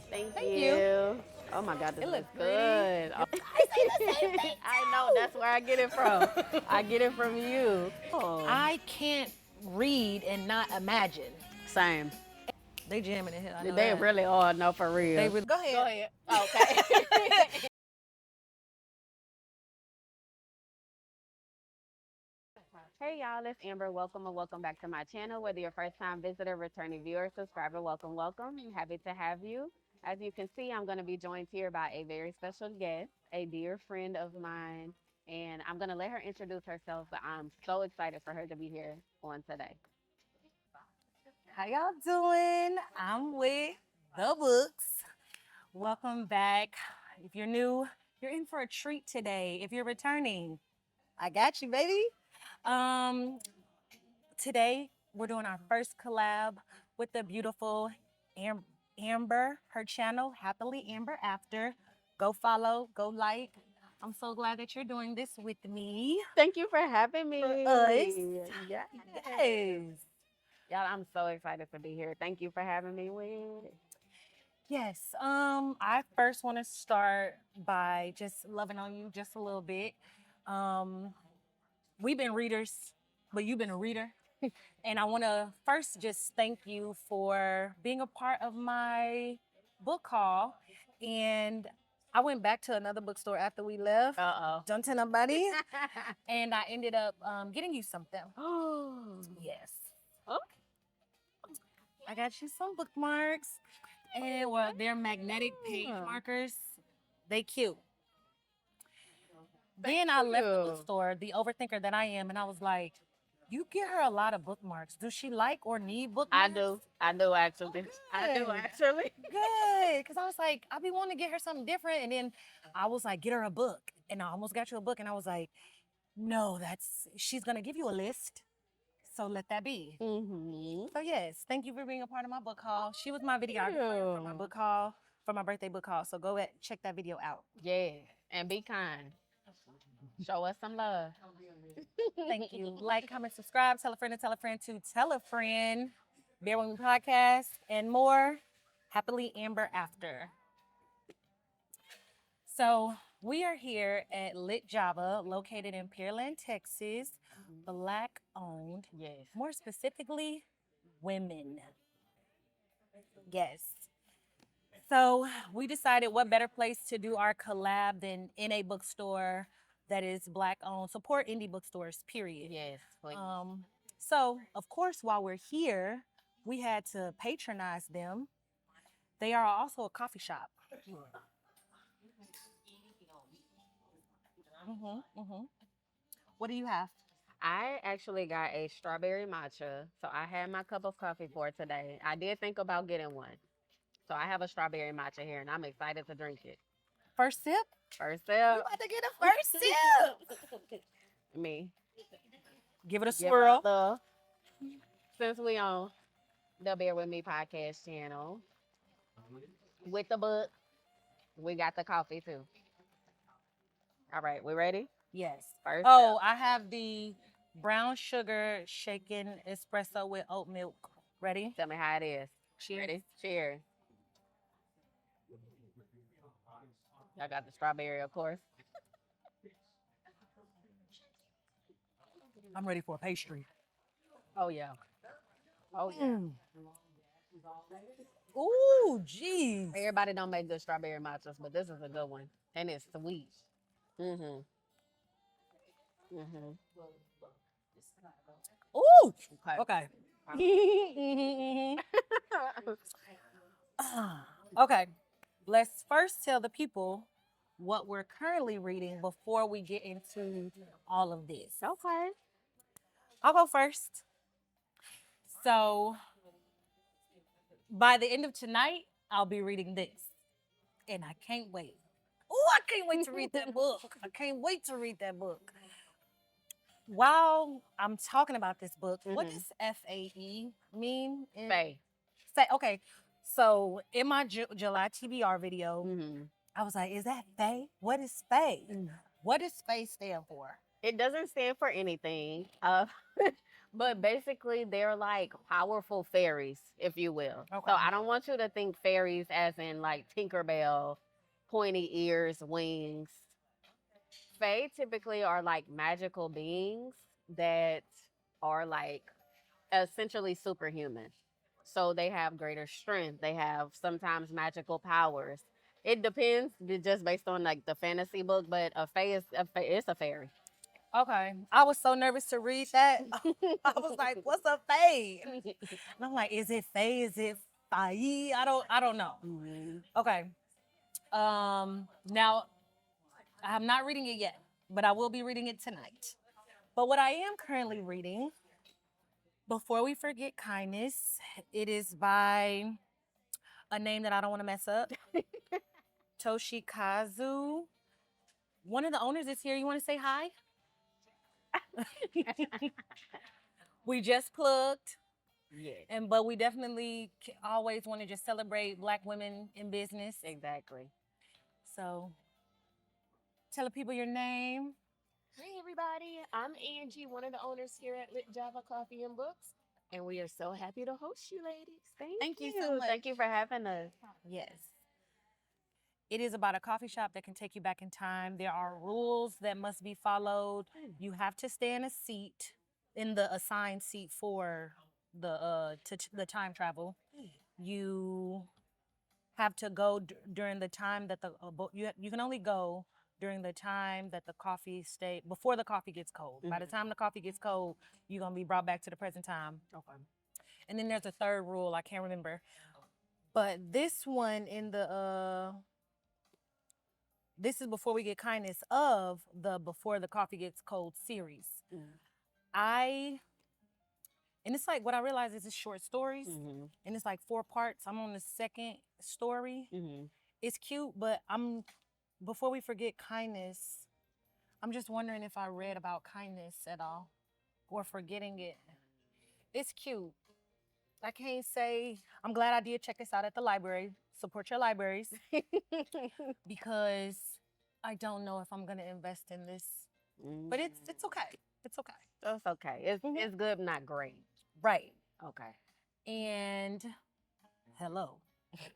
Thank Thank you. you. Oh my God, this It looks looks good. pretty. I say the same thing. I know, that's where I get it from. I get it from you. Oh. I can't read and not imagine. Same. They jamming in here. I know They that. really are, no, for real. They really. Go ahead. Go ahead. Okay. Hey y'all, it's Amber. Welcome and welcome back to my channel. Whether you're a first time visitor, returning viewer, subscriber, welcome. I'm happy to have you. As you can see, I'm going to be joined here by a very special guest, a dear friend of mine, and I'm going to let her introduce herself, but I'm so excited for her to be here on today. How y'all doing? I'm with the books. Welcome back. If you're new, you're in for a treat today. If you're returning, I got you, baby. Today we're doing our first collab with the beautiful Amber. Her channel, Happily Amber After. Go follow, go like. I'm so glad that you're doing this with me. Thank you for having me. For us. Yes. Yes. Y'all, I'm so excited to be here. Thank you for having me, Whit. Yes. I first want to start by just loving on you just a little bit. We've been readers, but you've been a reader. And I want to first just thank you for being a part of my book haul. And I went back to another bookstore after we left. Uh-oh. Don't tell nobody. And I ended up getting you something. Oh. Yes. Oh. I got you some bookmarks. And well, they're magnetic page markers. They cute. Then I left the bookstore, the overthinker that I am, and I was like, you get her a lot of bookmarks. Does she like or need bookmarks? I do actually. Good. I do actually. Good. Because I was like, I be wanting to get her something different. And then I was like, get her a book. And I almost got you a book. And I was like, no, she's going to give you a list. So let that be. Mm-hmm. So yes, thank you for being a part of my book haul. She was my videographer for my book haul, for my birthday book haul. So go ahead, check that video out. Yeah, and be kind. Show us some love. Thank you. Like, comment, subscribe, tell a friend to tell a friend to tell a friend. Bear With Me podcast and more. Happily Amber After. So we are here at LitJava, located in Pearland, Texas. Black owned. Yes. More specifically, women. Yes. So we decided what better place to do our collab than in a bookstore that is Black owned. Support indie bookstores, period. Yes. Please. So of course, while we're here, we had to patronize them. They are also a coffee shop. What do you have? I actually got a strawberry matcha, so I had my cup of coffee for today. I did think about getting one. So I have a strawberry matcha here, and I'm excited to drink it. First sip? First sip. We're about to get a first sip. Me. Give it a swirl. Since we on the Bear With Me podcast channel, with the book, we got the coffee too. All right, we ready? Yes. First Oh, sip. I have the brown sugar shaken espresso with oat milk. Ready? Tell me how it is. Cheers. Ready? Cheers. I got the strawberry, of course. I'm ready for a pastry. Oh, yeah. Oh, yeah. Ooh, geez. Everybody don't make good strawberry matchas, but this is a good one. And it's sweet. Mm-hmm. Mm-hmm. Ooh. Okay. Okay. Okay. Let's first tell the people what we're currently reading before we get into all of this. Okay. I'll go first. So by the end of tonight, I'll be reading this. And I can't wait. Oh, I can't wait to read that book. I can't wait to read that book. While I'm talking about this book, what does FAE mean? Faye. Okay. So in my July TBR video, I was like, is that Faye? What is Faye? What does Faye stand for? It doesn't stand for anything, But basically, they're like powerful fairies, if you will. Okay. So I don't want you to think fairies as in like Tinkerbell, pointy ears, wings. Fae typically are like magical beings that are like essentially superhuman. So they have greater strength. They have sometimes magical powers. It depends just based on like the fantasy book, but a fae is it's a fairy. Okay. I was so nervous to read that. I was like, what's a fae? And I'm like, is it fae? Is it fae? I don't know. Mhm. Okay. Now I'm not reading it yet, but I will be reading it tonight. But what I am currently reading, Before We Forget Kindness, it is by a name that I don't want to mess up. Toshikazu. One of the owners is here. You want to say hi? We just plugged, Yes, but we definitely always want to just celebrate Black women in business. exactly. So tell the people your name. Hey everybody, I'm Angie, one of the owners here at LitJava Coffee and Books, and we are so happy to host you ladies. Thank you you. so much. Thank you for having us. Yes. It is about a coffee shop that can take you back in time. There are rules that must be followed. You have to stay in a seat, in the assigned seat for the time travel. You have to go during the time that you can only go during the time that the coffee stay before the coffee gets cold. By the time the coffee gets cold, you're gonna be brought back to the present time. Okay. And then there's a third rule I can't remember, but this one in the this is Before We Get Kindness of the Before the Coffee Gets Cold series. I and it's like what I realize is it's short stories, Mm-hmm. and it's like 4 parts. I'm on the second story. Mm-hmm. It's cute, but Before We Forget Kindness, I'm just wondering if I read about kindness at all or forgetting it. It's cute. I can't say. I'm glad I did check this out at the library. Support your libraries because I don't know if I'm gonna invest in this. But it's okay. It's okay. That's okay. It's good, not great. Right. Okay. And hello,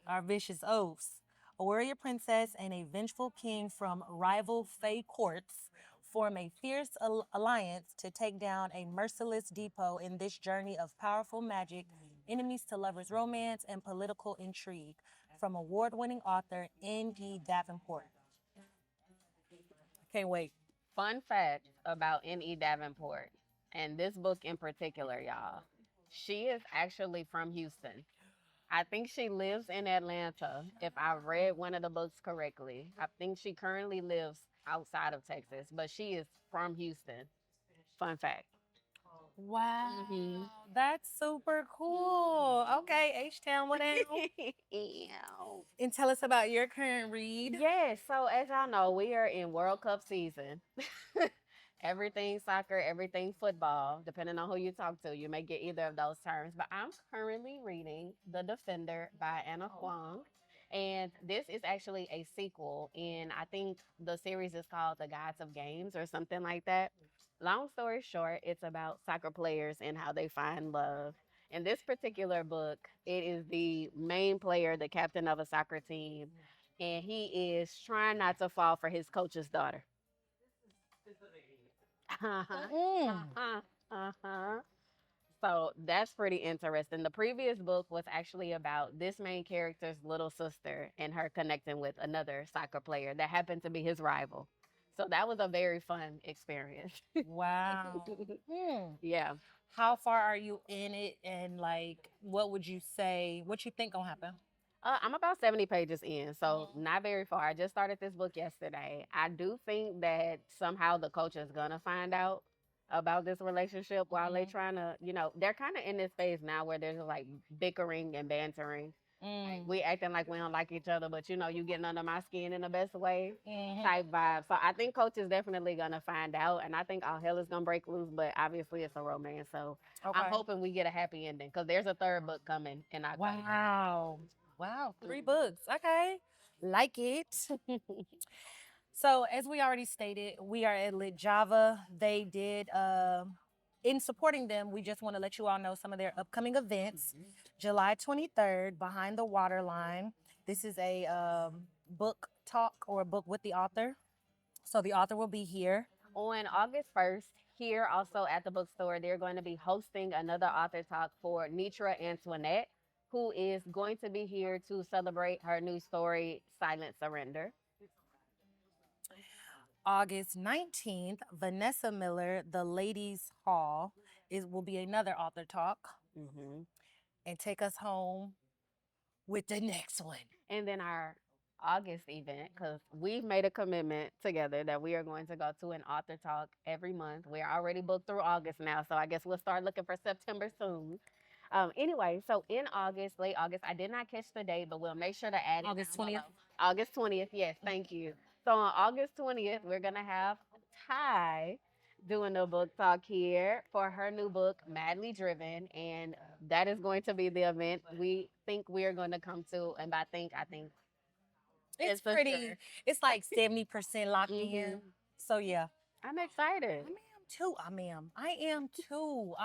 our vicious oaths. A warrior princess and a vengeful king from rival Fae courts form a fierce alliance to take down a merciless depot in this journey of powerful magic, enemies to lovers romance, and political intrigue. From award-winning author N.E. Davenport. Can't wait. Fun fact about N.E. Davenport, and this book in particular, y'all. She is actually from Houston. I think she lives in Atlanta, if I read one of the books correctly. I think she currently lives outside of Texas, but she is from Houston. Fun fact. Wow, Mhm. that's super cool. Okay, H-Town, what now? Ew. And tell us about your current read. Yes, so as y'all know, we are in World Cup season. Everything soccer, everything football, depending on who you talk to, you may get either of those terms. But I'm currently reading The Defender by Anna Huang. And this is actually a sequel, and I think the series is called The Gods of Games or something like that. Long story short, it's about soccer players and how they find love. In this particular book, it is the main player, the captain of a soccer team, and he is trying not to fall for his coach's daughter. Mm. Uh-huh. So that's pretty interesting. The previous book was actually about this main character's little sister and her connecting with another soccer player that happened to be his rival. So that was a very fun experience. Wow. Hmm. Yeah. How far are you in it, and like, what would you say? What you think gonna happen? I'm about 70 pages in, so not very far. I just started this book yesterday. I do think that somehow the coach is going to find out about this relationship while they're trying to, they're kind of in this phase now where there's like bickering and bantering. We acting like we don't like each other, but you getting under my skin in the best way type vibe. So I think coach is definitely going to find out, and I think all hell is going to break loose, but obviously it's a romance. So Okay. I'm hoping we get a happy ending because there's a third book coming in October. Wow. Wow. 3 books. Okay. Like it. So as we already stated, we are at LitJava. They did in supporting them, we just want to let you all know some of their upcoming events. July 23rd, Behind the Waterline. This is a book talk or a book with the author. So the author will be here. On August 1st, here also at the bookstore, they're going to be hosting another author talk for Nitra Antoinette, who is going to be here to celebrate her new story, Silent Surrender. August 19th, Vanessa Miller, The Ladies Hall, will be another author talk Hmm. and take us home with the next one. And then our August event, because we've made a commitment together that we are going to go to an author talk every month. We're already booked through August now, so I guess we'll start looking for September soon. Anyway, so in August, late August, I did not catch the date, but we'll make sure to add it August down 20th. below. August 20th, yes, thank you. So on August 20th, we're gonna have Ty doing a book talk here for her new book, Madly Driven, and that is going to be the event we think we are going to come to. And by think, I think It's for pretty, sure. it's like 70% locked in. Mhm. So yeah. I'm excited. I am too.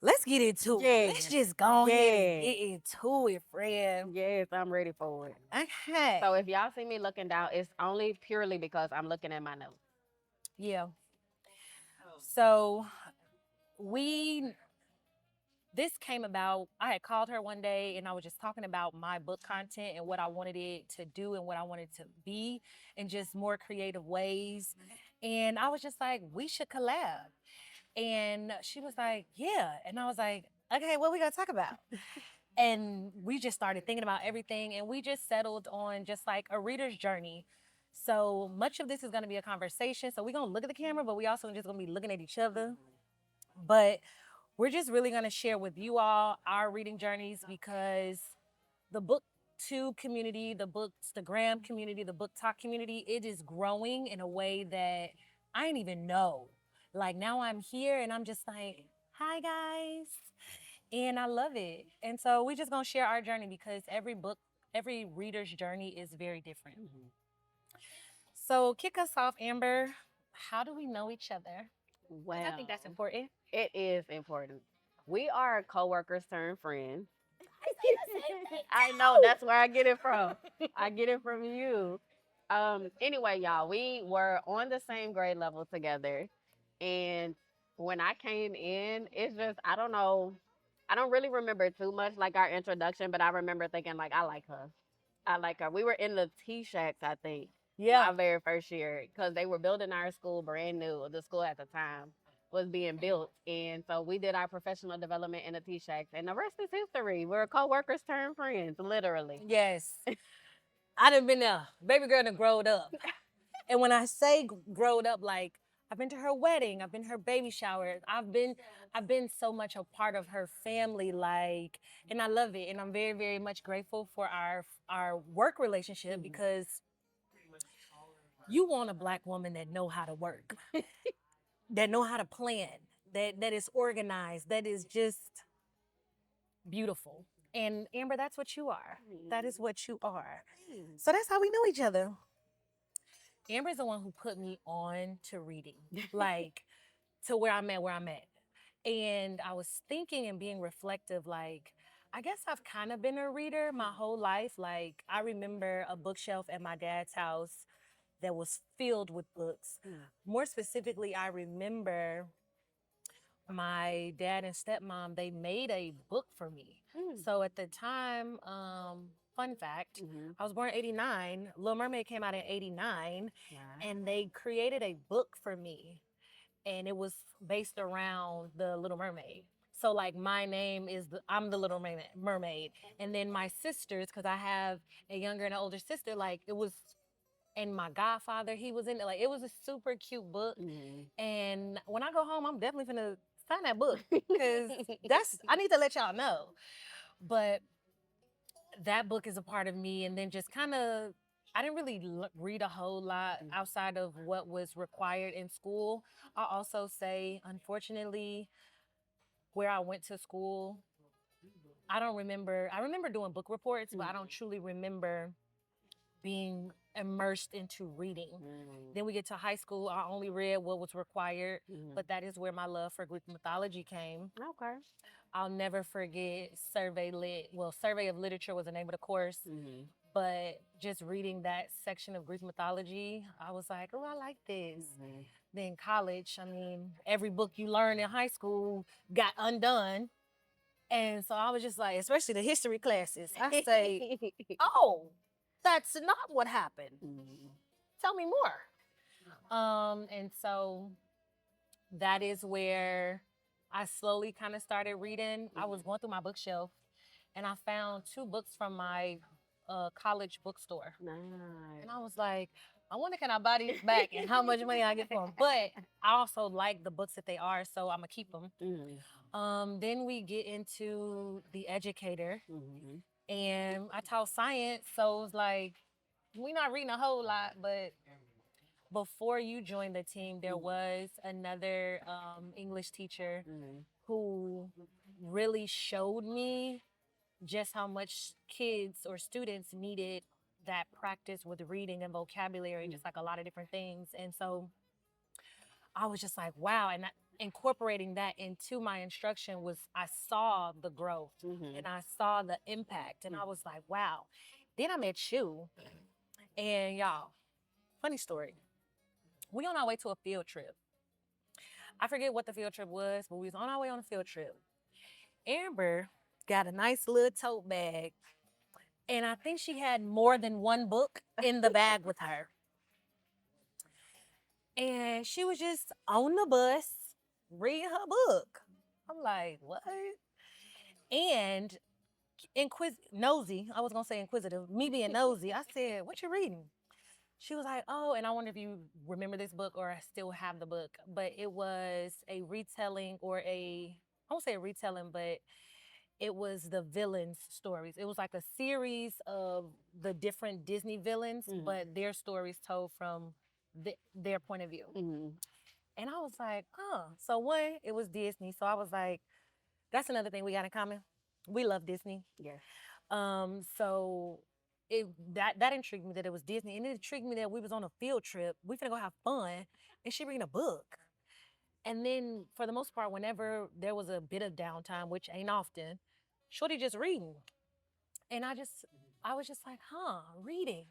Let's get into it. Yeah. Let's just go ahead and Yeah. get into it, friend. Yes, I'm ready for it. Okay. So if y'all see me looking down, it's only purely because I'm looking at my notes. Yeah. So we this came about. I had called her one day and I was just talking about my book content and what I wanted it to do and what I wanted to be in just more creative ways. And I was just like, we should collab. And she was like, yeah. And I was like, okay, what we gonna talk about? And we just started thinking about everything and we just settled on just like a reader's journey. So much of this is gonna be a conversation. So we're gonna look at the camera, but we also just gonna be looking at each other. But we're just really gonna share with you all our reading journeys because the BookTube community, the Bookstagram community, the BookTok community, it is growing in a way that I didn't even know. Like now I'm here and I'm just like, hi guys. And I love it. And so we just gonna share our journey because every reader's journey is very different. So kick us off, Amber. How do we know each other? Well, I think that's important. it is important. We are coworkers turned friends. I say the same thing. I know that's where I get it from. I get it from you. Anyway, y'all, we were on the same grade level together. And when I came in, it's just I don't know. I don't really remember too much like our introduction, but I remember thinking like I like her. I like her. We were in the T Shacks, I think. Yeah. My very first year because they were building our school brand new. The school at the time was being built, and so we did our professional development in the T Shacks, and the rest is history. We're co-workers turned friends, literally. Yes. I done been there. Baby girl done growed up. And when I say growed up, like I've been to her wedding, I've been to her baby shower, I've been so much a part of her family, like, and I love it. And I'm very, very much grateful for our work relationship because you want a Black woman that know how to work, that know how to plan, that is organized, that is just beautiful. And Amber, that's what you are. That is what you are. So that's how we know each other. Amber's the one who put me on to reading, like to where I'm at. And I was thinking and being reflective, like, I guess I've kind of been a reader my whole life. Like, I remember a bookshelf at my dad's house that was filled with books. More specifically, I remember my dad and stepmom, they made a book for me. So at the time, fun fact, I was born in 89. Little Mermaid came out in 89. And they created a book for me. And it was based around the Little Mermaid. So like my name is, I'm the Little Mermaid. And then my sisters, because I have a younger and an older sister, like it was, and my godfather, he was in it. Like it was a super cute book. And when I go home, I'm definitely gonna find that book because I need to let y'all know. But that book is a part of me. And then just kind of, I didn't really read a whole lot outside of what was required in school. I'll also say, unfortunately, where I went to school, I remember doing book reports, but I don't truly remember being immersed into reading. Mm. Then we get to high school. I only read what was required, Mhm. but that is where my love for Greek mythology came. Okay. I'll never forget Survey Lit. Well, Survey of Literature was the name of the course, Mm-hmm. but just reading that section of Greek mythology, I was like, oh, I like this. Mm-hmm. Then college, I mean, every book you learn in high school got undone. And so I was just like, especially the history classes, I say, oh, that's not what happened. Mm-hmm. Tell me more. And so that is where I slowly kind of started reading. I was going through my bookshelf and I found 2 books from my college bookstore. Nice. And I was like, I wonder can I buy these back and how much money I get for them. But I also like the books that they are, so I'm gonna keep them. Mm-hmm. Then we get into The Educator, Mm-hmm. and I taught science, so it was like we're not reading a whole lot. But before you joined the team, there was another English teacher Mm-hmm. who really showed me just how much kids or students needed that practice with reading and vocabulary, just like a lot of different things. And so I was just like, wow. And incorporating that into my instruction was, I saw the growth Mm-hmm. and I saw the impact. And I was like, wow. Then I met you. And y'all, funny story. We on our way to a field trip. I forget what the field trip was, but we was on our way on a field trip. Amber got a nice little tote bag. And I think she had more than one book in the bag with her. And she was just on the bus reading her book. I'm like, what? And nosy, I was gonna say inquisitive, me being nosy, I said, what you reading? She was like, oh, and I wonder if you remember this book or I still have the book, but it was a retelling or I won't say a retelling, but it was the villains' stories. It was like a series of the different Disney villains, but their stories told from their point of view. Mm-hmm. And I was like, so one, it was Disney. So I was like, that's another thing we got in common. We love Disney. Yes. So that intrigued me that it was Disney, and it intrigued me that we was on a field trip. We finna go have fun, and she reading a book. And then for the most part, whenever there was a bit of downtime, which ain't often, Shorty just reading. And I was just like, reading.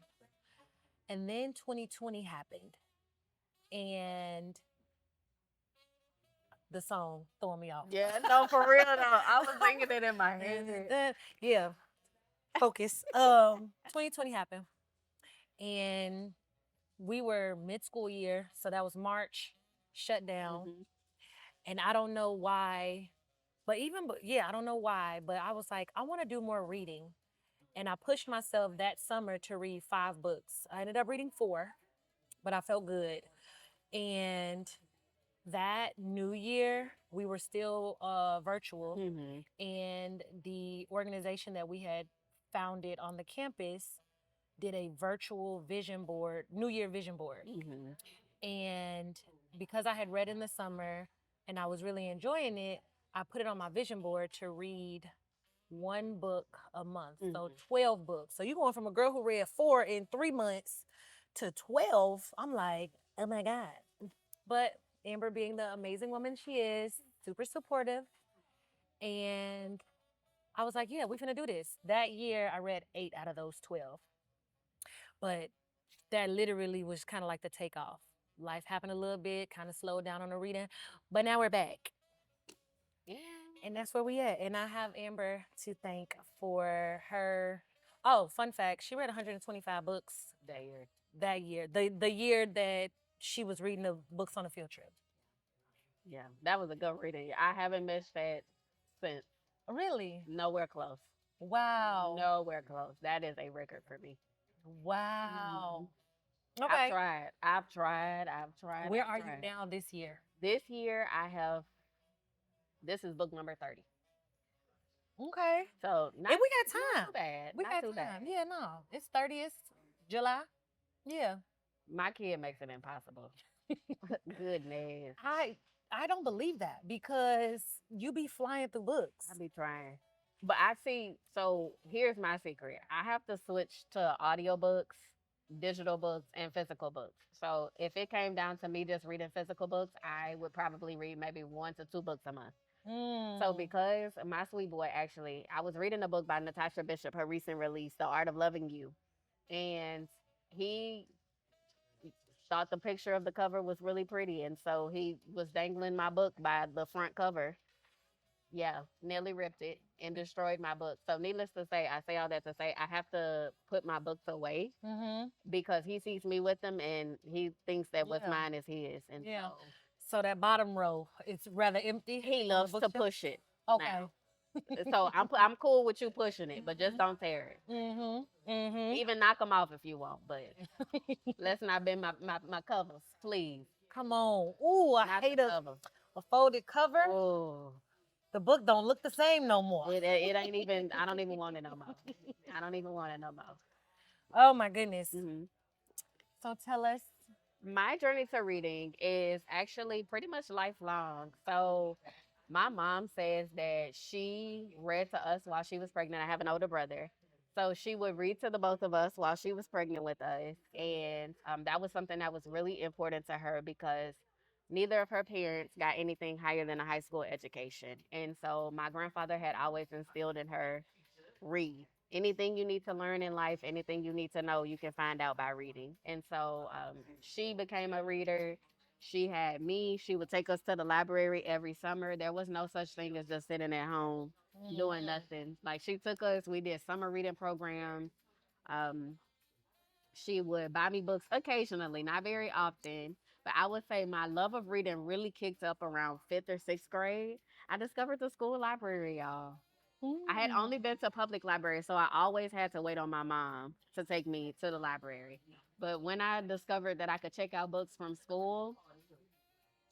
And then 2020 happened. And the song throwing me off. Yeah, no, for real though. I was thinking it in my head. Yeah. Focus. 2020 happened. And we were mid-school year, so that was March, shut down. Mm-hmm. And I don't know why, I don't know why, but I was like, I want to do more reading. And I pushed myself that summer to read 5 books. I ended up reading 4, but I felt good. And that new year, we were still virtual. Mm-hmm. And the organization that we had founded on the campus did a virtual vision board, New Year vision board. Mm-hmm. And because I had read in the summer and I was really enjoying it, I put it on my vision board to read 1 book a month. So 12 books. So you're going from a girl who read 4 in 3 months to 12. I'm like, oh my God. But Amber, being the amazing woman she is, super supportive. And I was like, yeah, we're finna do this. That year, I read 8 out of those 12. But that literally was kind of like the takeoff. Life happened a little bit, kind of slowed down on the reading. But now we're back. Yeah. And that's where we at. And I have Amber to thank for her. Oh, fun fact, she read 125 books That year. that year. The year that she was reading the books on a field trip. Yeah, that was a good reading. I haven't missed that since. Really? Nowhere close. Wow. Nowhere close. That is a record for me. Wow. I've Okay. tried. I've tried. Where I've are tried. you now this year? This year, this is book number 30. Okay. So, not, And we got time. not too bad. We not got too time. bad. Yeah, no. It's 30th July. Yeah. My kid makes it impossible. Goodness. I don't believe that because you be flying through books. I be trying. But I see, so here's my secret. I have to switch to audiobooks digital books and physical books. So if it came down to me just reading physical books, I would probably read maybe 1 to 2 books a month. So Mm. because my sweet boy, actually, I was reading a book by Natasha Bishop, her recent release, The Art of Loving You, and he thought the picture of the cover was really pretty, and so he was dangling my book by the front cover. Yeah, nearly ripped it and destroyed my book. So needless to say, I say all that to say I have to put my books away Mm-hmm. because he sees me with them and he thinks that what's Yeah. mine is his, and Yeah. so So that bottom row, it's rather empty he on the loves to bookshelf. push it Okay. now. So I'm cool with you pushing it, but just don't tear it. Mm-hmm. Mm-hmm. Even knock them off if you want, but let's not bend my covers, please. Come on. Ooh, I Not hate the cover. a folded cover. Oh, The book don't look the same no more. it ain't even. I don't even want it no more. I don't even want it no more. Oh my goodness. Hmm. So tell us. My journey to reading is actually pretty much lifelong. So my mom says that she read to us while she was pregnant. I have an older brother. So she would read to the both of us while she was pregnant with us. And that was something that was really important to her because neither of her parents got anything higher than a high school education. And so my grandfather had always instilled in her read. Anything you need to learn in life, anything you need to know, you can find out by reading. And so she became a reader. She had me. She would take us to the library every summer. There was no such thing as just sitting at home doing nothing. Like she took us, we did summer reading programs. Um, she would buy me books occasionally, not very often. But I would say my love of reading really kicked up around 5th or 6th grade. I discovered the school library, y'all. I had Mm. only been to public libraries, so I always had to wait on my mom to take me to the library. But when I discovered that I could check out books from school,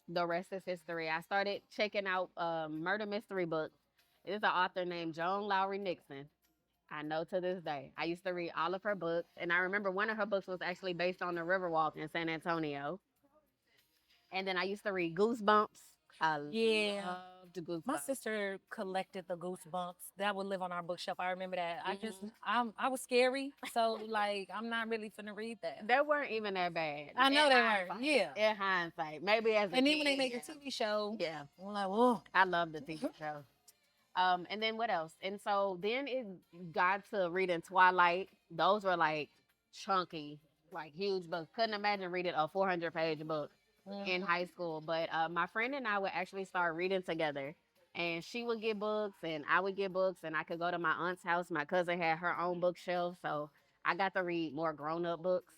the rest is history. I started checking out murder mystery books. There's an author named Joan Lowry Nixon. I know to this day. I used to read all of her books, and I remember one of her books was actually based on the Riverwalk in San Antonio. And then I used to read Goosebumps. I Yeah. loved Goosebumps. My sister collected the Goosebumps that would live on our bookshelf. I remember that. I was scary, so like I'm not really finna read that. They weren't even that bad. I know In they hindsight. weren't. Yeah. In hindsight, maybe as a And then kid, when they make yeah. a TV show, Yeah, I'm like, whoa. I love the TV show. And then what else? And so then it got to reading Twilight. Those were like chunky, like huge books. Couldn't imagine reading a 400-page book in high school. But my friend and I would actually start reading together. And she would get books, and I would get books, and I could go to my aunt's house. My cousin had her own bookshelf, so I got to read more grown-up books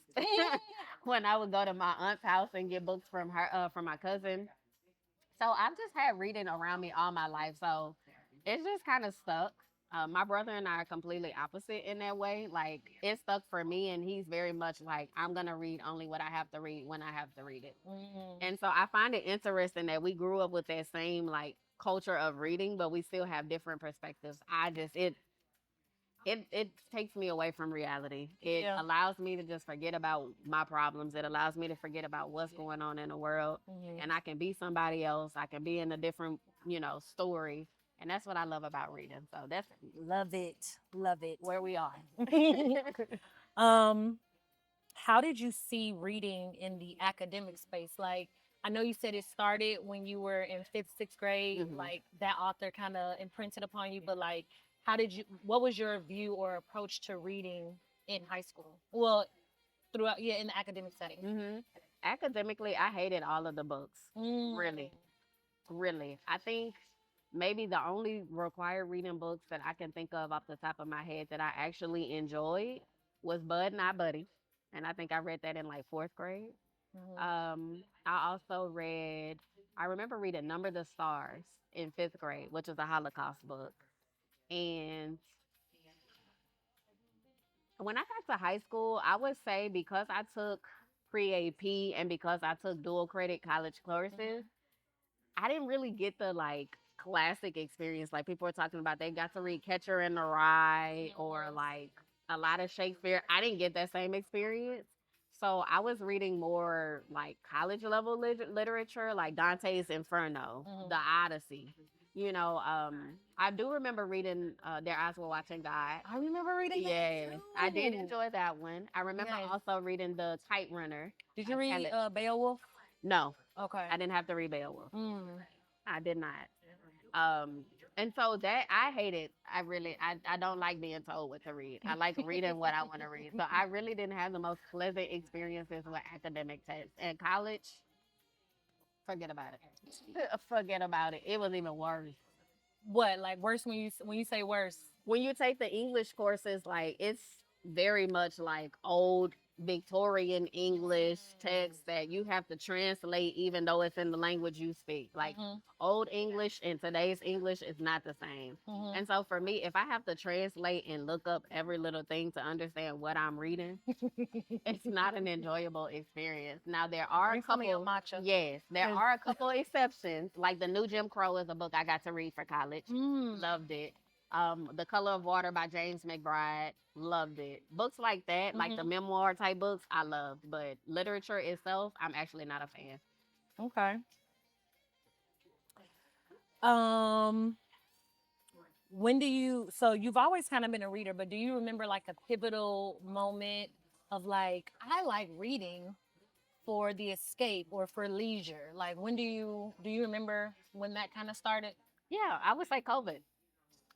when I would go to my aunt's house and get books from her, from my cousin. So I've just had reading around me all my life. So it's just kind of stuck. My brother and I are completely opposite in that way. Like it stuck for me, and he's very much like I'm gonna read only what I have to read when I have to read it. And so I find it interesting that we grew up with that same like culture of reading, but we still have different perspectives. I just it takes me away from reality. It Yeah. allows me to just forget about my problems. It allows me to forget about what's going on in the world, and I can be somebody else. I can be in a different, story, and that's what I love about reading. So that's Love it. Love it. where we are. um, how did you see reading in the academic space? Like, I know you said it started when you were in 5th, 6th grade. Mhm. Like that author kind of imprinted upon you, but like, what was your view or approach to reading in high school? Well, throughout, yeah, in the academic setting. Hmm. Academically, I hated all of the books. Mm. Really, really. I think maybe the only required reading books that I can think of off the top of my head that I actually enjoyed was Bud Not Buddy, and I think I read that in like 4th grade. Mhm. I also read. I remember reading Number the Stars in 5th grade, which is a Holocaust book. And when I got to high school, I would say because I took pre AP and because I took dual credit college courses, I didn't really get the like classic experience like people are talking about. They got to read Catcher in the Rye or like a lot of Shakespeare. I didn't get that same experience. So I was reading more like college level literature, like Dante's Inferno, Mhm. The Odyssey, You know, I do remember reading Their Eyes Were Watching God. I remember reading that Yes, I did too. enjoy that one. I remember Yes. also reading The Kite Runner. Did you by read Kelly- Beowulf? No, Okay. I didn't have to read Beowulf. Mm. I did not. And so that I hate it. I don't like being told what to read. I like reading what I want to read. So I really didn't have the most pleasant experiences with academic tests. In college, forget about it. Forget about it. It was even worse. What, like worse when you say worse? When you take the English courses, like it's very much like old Victorian English text that you have to translate even though it's in the language you speak. Like Mhm. old English and today's English is not the same. Mhm. And so for me, if I have to translate and look up every little thing to understand what I'm reading, it's not an enjoyable experience. Now there are a Bring some of your couple matcha. yes, there 'Cause- are a couple exceptions. Like the New Jim Crow is a book I got to read for college. Mm. Loved it. The Color of Water by James McBride, loved it. Books like that, like the Mhm. memoir type books, I loved. But literature itself, I'm actually not a fan. Okay. Um, when do you, so you've always kind of been a reader, but do you remember like a pivotal moment of like, I like reading for the escape or for leisure? Like when do you remember when that kind of started? Yeah, I would say COVID.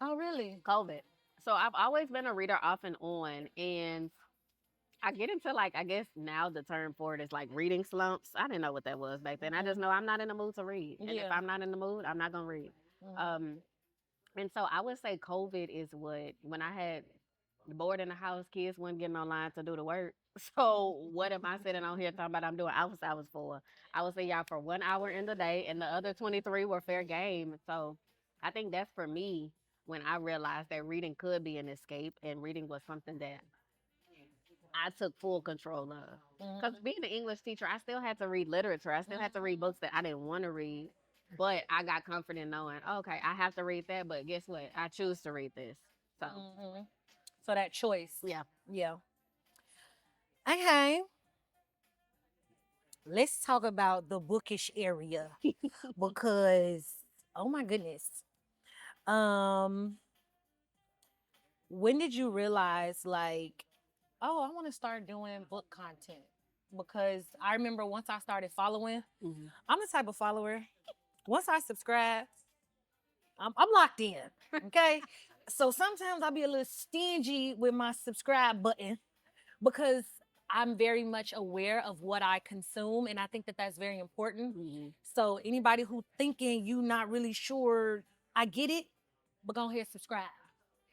Oh, really? COVID. So I've always been a reader off and on, and I get into like I guess now the term for it is like reading slumps. I didn't know what that was back then. I just know I'm not in the mood to read, and if Yeah. I'm not in the mood, I'm not gonna read. Mhm. And so I would say COVID is what when I had bored in the house, kids weren't getting online to do the work. So what am I sitting on here talking about I'm doing office hours for? I would say y'all for 1 hour in the day, and the other 23 were fair game. So I think that's for me when I realized that reading could be an escape, and reading was something that I took full control of. Because Mhm. being an English teacher, I still had to read literature. I still had to read books that I didn't want to read. But I got comfort in knowing, okay, I have to read that, but guess what? I choose to read this. So, Mhm. So that choice. yeah. Yeah. Okay. Let's talk about the bookish area because oh my goodness. Um, when did you realize like, oh, I want to start doing book content? Because I remember once I started following, hmm I'm the type of follower. Once I subscribe, I'm locked in. Okay. So sometimes I'll be a little stingy with my subscribe button because I'm very much aware of what I consume, and I think that that's very important. hmm So anybody who thinking you not really sure, I get it, but go ahead subscribe.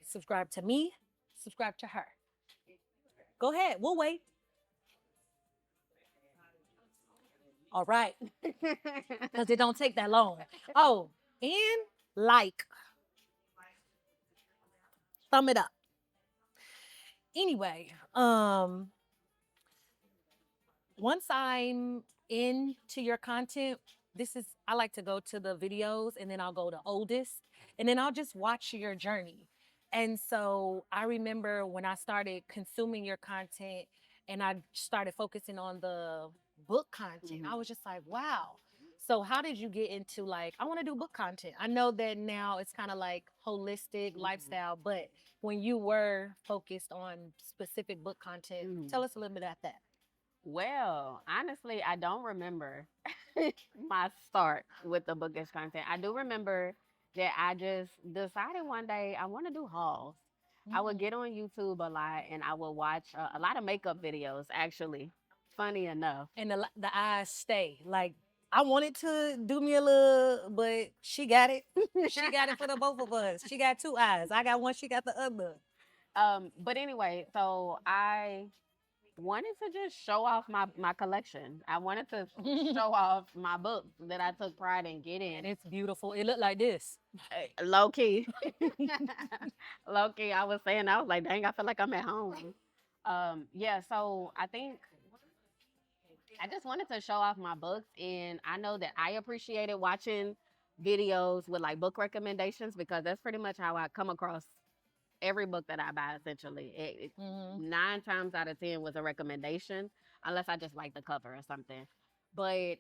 Subscribe to me, subscribe to her. Go ahead, we'll wait. All right, because it don't take that long. Oh, and like, thumb it up. Anyway, once I'm into your content, this is I like to go to the videos and then I'll go to oldest and then I'll just watch your journey. And so I remember when I started consuming your content and I started focusing on the book content, I was just like, wow. So how did you get into like I want to do book content? I know that now it's kind of like holistic lifestyle, but when you were focused on specific book content, tell us a little bit about that. Well, honestly, I don't remember my start with the bookish content. I do remember that I just decided one day I want to do hauls. I would get on YouTube a lot and I would watch a lot of makeup videos, actually. Funny enough. And the eyes stay. Like I wanted to do me a little, but she got it. She got it for the both of us. She got two eyes. I got one. She got the other. But anyway, so I wanted to just show off my collection. I wanted to show off my books that I took pride in And getting. it's beautiful. It looked like this. Low key. Low key, I was saying, I was like, dang, I feel like I'm at home. Yeah, so I think I just wanted to show off my books, and I know that I appreciated watching videos with like book recommendations because that's pretty much how I come across every book that I buy. Essentially, 9 times out of 10 was a recommendation, unless I just like the cover or something. But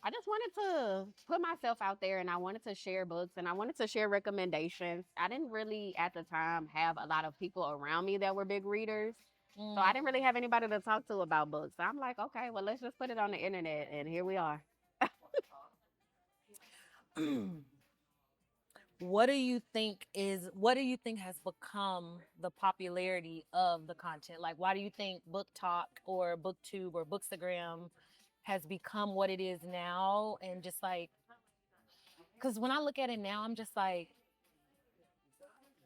I just wanted to put myself out there and I wanted to share books and I wanted to share recommendations. I didn't really at the time have a lot of people around me that were big readers. So I didn't really have anybody to talk to about books. So I'm like, okay, well, let's just put it on the internet and here we are. What do you think has become the popularity of the content? Like, why do you think BookTok or BookTube or Bookstagram has become what it is now? And just like, because when I look at it now, I'm just like,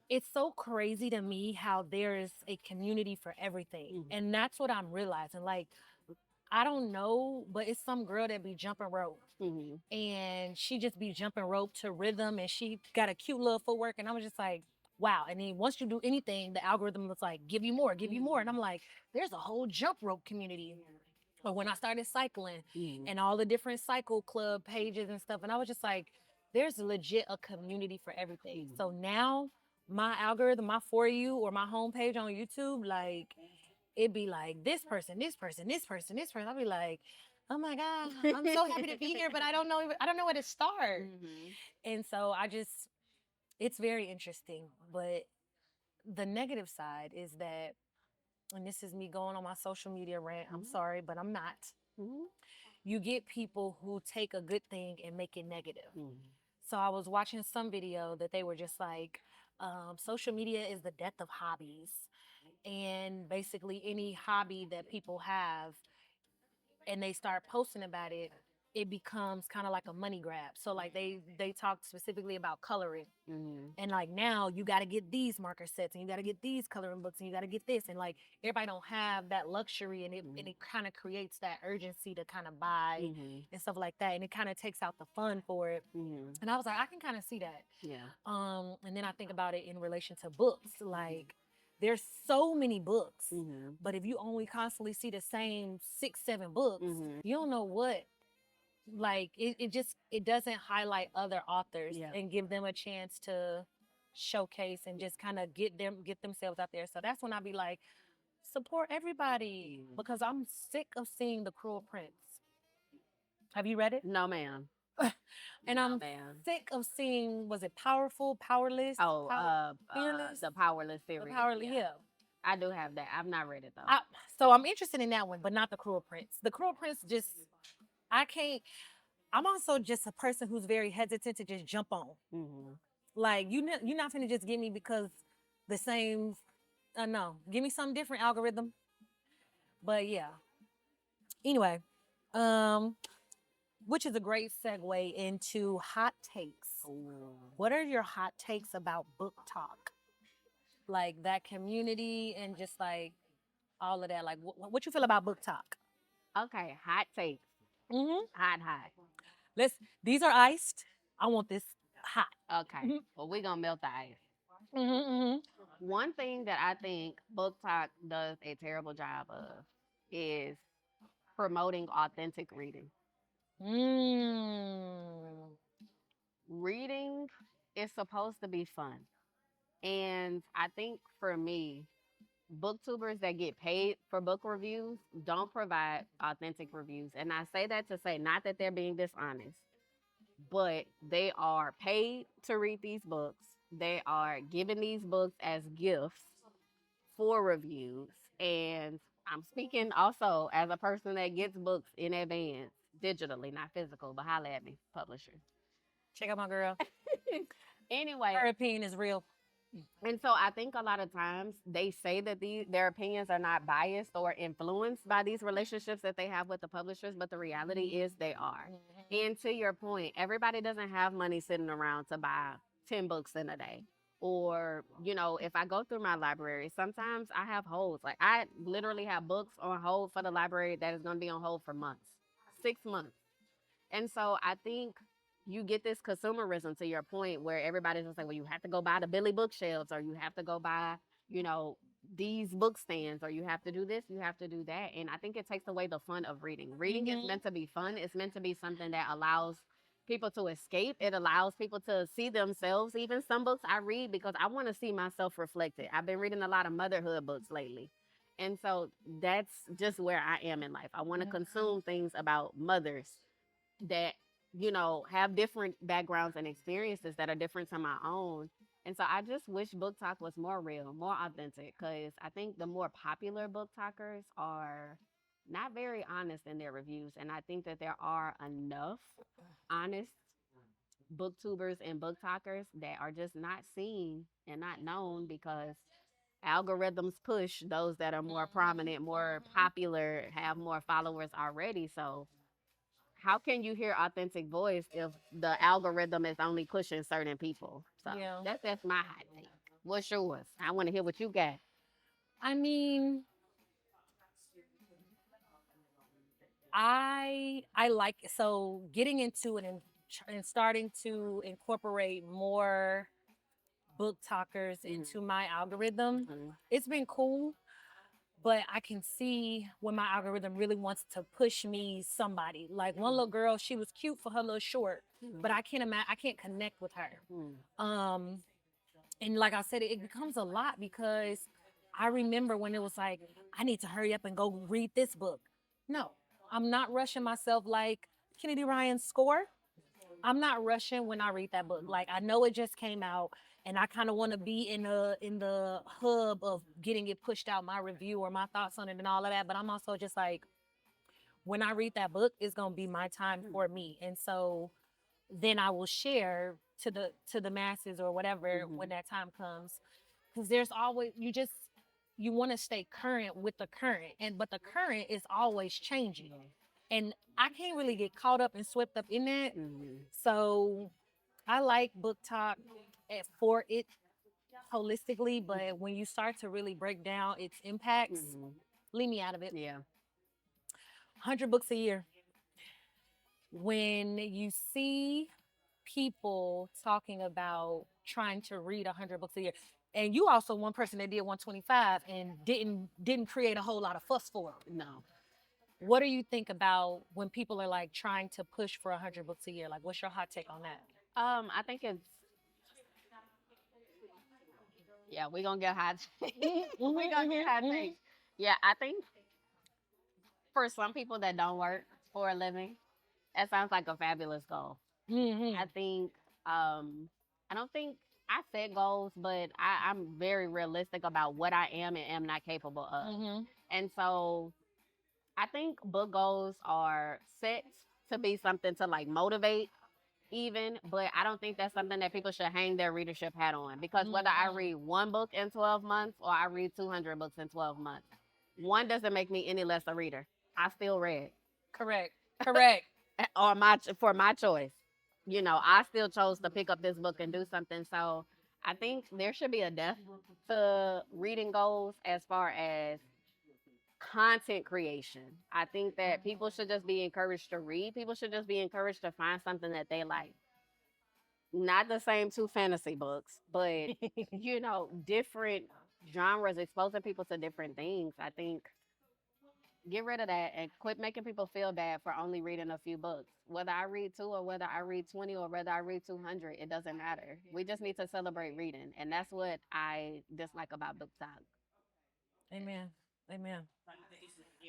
it's so crazy to me how there's a community for everything. Mhm. And that's what I'm realizing. Like, I don't know, but it's some girl that be jumping rope Mhm. and she just be jumping rope to rhythm and she got a cute little footwork. And I was just like, wow. And then once you do anything, the algorithm was like, give you more, give you more. And I'm like, there's a whole jump rope community. But when I started cycling Mhm. and all the different cycle club pages and stuff, and I was just like, there's legit a community for everything. Mhm. So now my algorithm, my For You or my homepage on YouTube, like, it'd be like this person, this person, this person, this person. I'll be like, oh my God, I'm so happy to be here, but I don't know where to start. Mhm. And so it's very interesting. But the negative side is that, and this is me going on my social media rant, I'm sorry, but I'm not. Mhm. You get people who take a good thing and make it negative. Mhm. So I was watching some video that they were just like, social media is the death of hobbies. And basically any hobby that people have and they start posting about it, it becomes kind of like a money grab. So like they talked specifically about coloring. Mhm. And like now you got to get these marker sets and you got to get these coloring books and you got to get this, and like everybody don't have that luxury, and it kind of creates that urgency to kind of buy Mhm. and stuff like that, and it kind of takes out the fun for it. Mhm. And I was like, I can kind of see that. Yeah. And then I think about it in relation to books. Like, there's so many books, Mhm. but if you only constantly see the same 6, 7 books, Mhm. you don't know what. Like, it doesn't highlight other authors Yeah. and give them a chance to showcase and just kind of get themselves out there. So that's when I be like, support everybody, Mhm. because I'm sick of seeing The Cruel Prince. Have you read it? No, ma'am. And No, I'm ma'am. sick of seeing, was it Powerful, Powerless, Oh, Fearless, the Powerless the series. Powerless, Yeah. yeah. I do have that. I've not read it though. So I'm interested in that one, but not The Cruel Prince. The Cruel Prince just, I can't. I'm also just a person who's very hesitant to just jump on. Mhm. Like, you're not finna just get me because the same. No, give me something different, algorithm. But yeah. Anyway, um, which is a great segue into hot takes. Ooh. What are your hot takes about book talk? Like that community and just like all of that. Like, what you feel about book talk? Okay, hot takes. Mm-hmm. Hot. These are iced. I want this hot. Okay. Mm-hmm. Well, we're gonna melt the ice. Mm-hmm. One thing that I think Book Talk does a terrible job of is promoting authentic reading. Mm. Reading is supposed to be fun. And I think for me, booktubers that get paid for book reviews don't provide authentic reviews. And I say that to say not that they're being dishonest, but they are paid to read these books. They are given these books as gifts for reviews. And I'm speaking also as a person that gets books in advance, digitally, not physical, but holla at me, publishers. Check out my girl. Anyway, Her opinion is real. and so I think a lot of times they say that their opinions are not biased or influenced by these relationships that they have with the publishers, but the reality is they are. And to your point, everybody doesn't have money sitting around to buy 10 books in a day. Or, if I go through my library, sometimes I have holds. Like, I literally have books on hold for the library that is going to be on hold for months, 6 months. And so I think you get this consumerism to your point where everybody's just like, well, you have to go buy the Billy bookshelves, or you have to go buy, these book stands, or you have to do this, you have to do that. And I think it takes away the fun of reading. Reading is meant to be fun. It's meant to be something that allows people to escape. It allows people to see themselves. Even some books I read because I want to see myself reflected. I've been reading a lot of motherhood books lately. And so that's just where I am in life. I want to consume things about mothers that, you know, have different backgrounds and experiences that are different to my own. And so I just wish Book Talk was more real, more authentic, because I think the more popular book talkers are not very honest in their reviews. And I think that there are enough honest booktubers and book talkers that are just not seen and not known because algorithms push those that are more prominent, more popular, have more followers already. So how can you hear authentic voice if the algorithm is only pushing certain people? So Yeah. that's my hot take. What's yours? I want to hear what you got. I mean, I like so getting into it and starting to incorporate more book talkers into my algorithm. It's been cool, but I can see when my algorithm really wants to push me somebody. Like one little girl, she was cute for her little short, but I can't imagine, I can't connect with her. And like I said, it becomes a lot because I remember when it was like, I need to hurry up and go read this book. No, I'm not rushing myself like Kennedy Ryan's Score. I'm not rushing when I read that book. Like I know it just came out and I kind of want to be in the hub of getting it pushed out, my review or my thoughts on it and all of that. But I'm also just like, when I read that book, it's gonna be my time for me. And so then I will share to the masses or whatever when that time comes. Because there's always you want to stay current with the current, and but the current is always changing, and I can't really get caught up and swept up in that. So I like book talk for it holistically, but when you start to really break down its impacts, leave me out of it. Yeah. 100 books a year. When you see people talking about trying to read 100 books a year, and you also one person that did 125 and didn't create a whole lot of fuss for it. No. What do you think about when people are like trying to push for 100 books a year? Like, what's your hot take on that? I think it's yeah, we're gonna get hot. We're gonna get hot takes. Yeah, I think for some people that don't work for a living, that sounds like a fabulous goal. I think I don't think I set goals, but I'm very realistic about what I am and am not capable of. And so I think book goals are set to be something to like motivate even, but I don't think that's something that people should hang their readership hat on because whether I read one book in 12 months or I read 200 books in 12 months, one doesn't make me any less a reader. I still read. Correct. Correct. Or for my choice. You know, I still chose to pick up this book and do something. So I think there should be a depth to reading goals as far as content creation. I think that people should just be encouraged to read. People should just be encouraged to find something that they like. Not the same two fantasy books, but you know, different genres, exposing people to different things. I think get rid of that and quit making people feel bad for only reading a few books. Whether I read two or whether I read 20 or whether I read 200, it doesn't matter. We just need to celebrate reading. And that's what I dislike about book talk. Amen. Amen.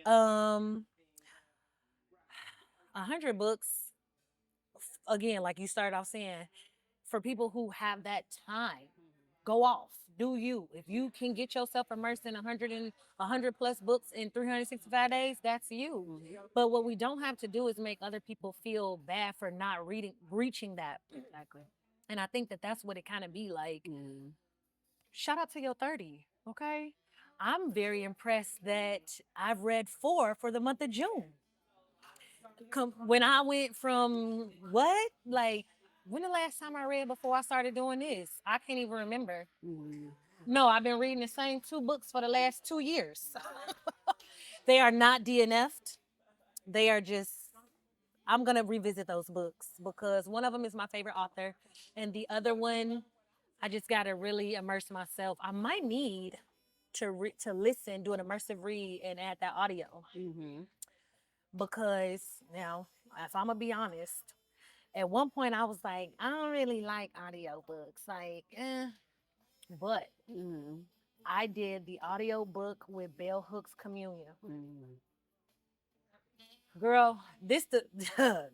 Um, 100 books. Again, like you started off saying, for people who have that time, go off, do you. If you can get yourself immersed in 100 plus books in 365 days, that's you. But what we don't have to do is make other people feel bad for not reaching that. Exactly. And I think that that's what it kind of be like. Shout out to your 30, okay? I'm very impressed that I've read 4 for the month of June. When I went from what? Like, when the last time I read before I started doing this? I can't even remember. No, I've been reading the same 2 books for the last 2 years. They are not DNF'd. They are just, I'm going to revisit those books because one of them is my favorite author. And the other one, I just got to really immerse myself. I might need to listen, do an immersive read, and add that audio. Because now, if I'm gonna be honest, at one point I was like, I don't really like audiobooks, like, but I did the audiobook with Bell Hooks Communion. Girl, this the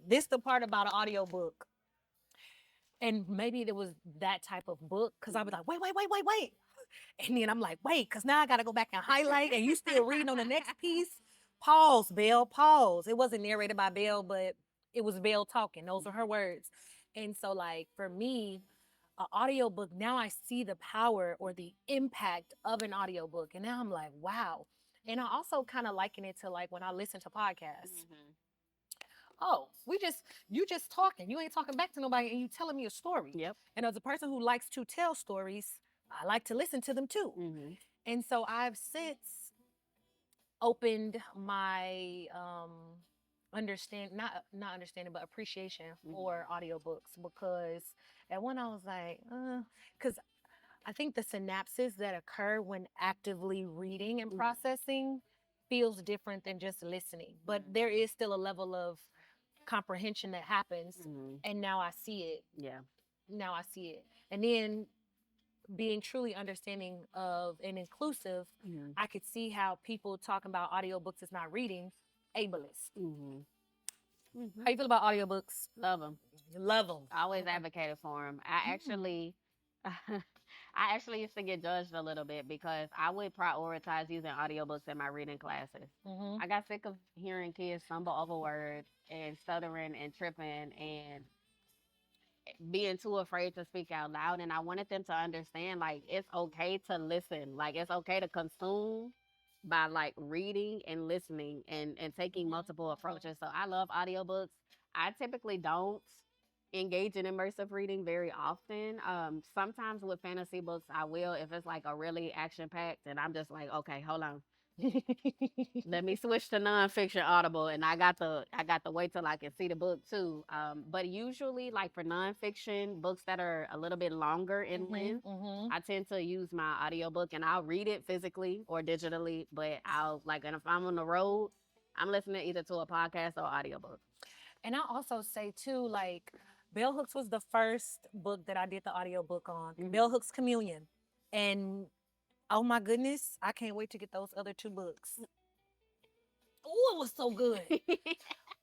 this the part about an audiobook. And maybe it was that type of book because I was like, wait. And then I'm like, wait, because now I got to go back and highlight. And you still reading on the next piece. Pause, Belle, pause. It wasn't narrated by Belle, but it was Belle talking. Those are her words. And so, like, for me, an audiobook, now I see the power or the impact of an audiobook. And now I'm like, wow. And I also kind of liken it to like when I listen to podcasts. Oh, you just talking. You ain't talking back to nobody and you telling me a story. Yep. And as a person who likes to tell stories, I like to listen to them too. And so I've since opened my not understanding but appreciation for audiobooks because at one I was like, because I think the synapses that occur when actively reading and processing feels different than just listening. But there is still a level of comprehension that happens, and now I see it. Yeah. Now I see it. And then being truly understanding of and inclusive, I could see how people talking about audiobooks is not reading ableist. How you feel about audiobooks? Love them. Love them. I always advocated for them. I actually used to get judged a little bit because I would prioritize using audiobooks in my reading classes. I got sick of hearing kids stumble over words and stuttering and tripping and being too afraid to speak out loud. And I wanted them to understand, like, it's okay to listen. Like, it's okay to consume by, like, reading and listening and taking multiple approaches. So I love audiobooks. I typically don't engage in immersive reading very often. Sometimes with fantasy books, I will if it's like a really action packed, and I'm just like, okay, hold on, let me switch to nonfiction Audible, and I got to wait till I can see the book too. But usually, like for nonfiction books that are a little bit longer in length, I tend to use my audiobook, and I'll read it physically or digitally. But I'll like, and if I'm on the road, I'm listening either to a podcast or audiobook. And I also say too, like Bell Hooks was the first book that I did the audiobook on. Bell Hooks Communion. And oh my goodness, I can't wait to get those other two books. Oh, it was so good.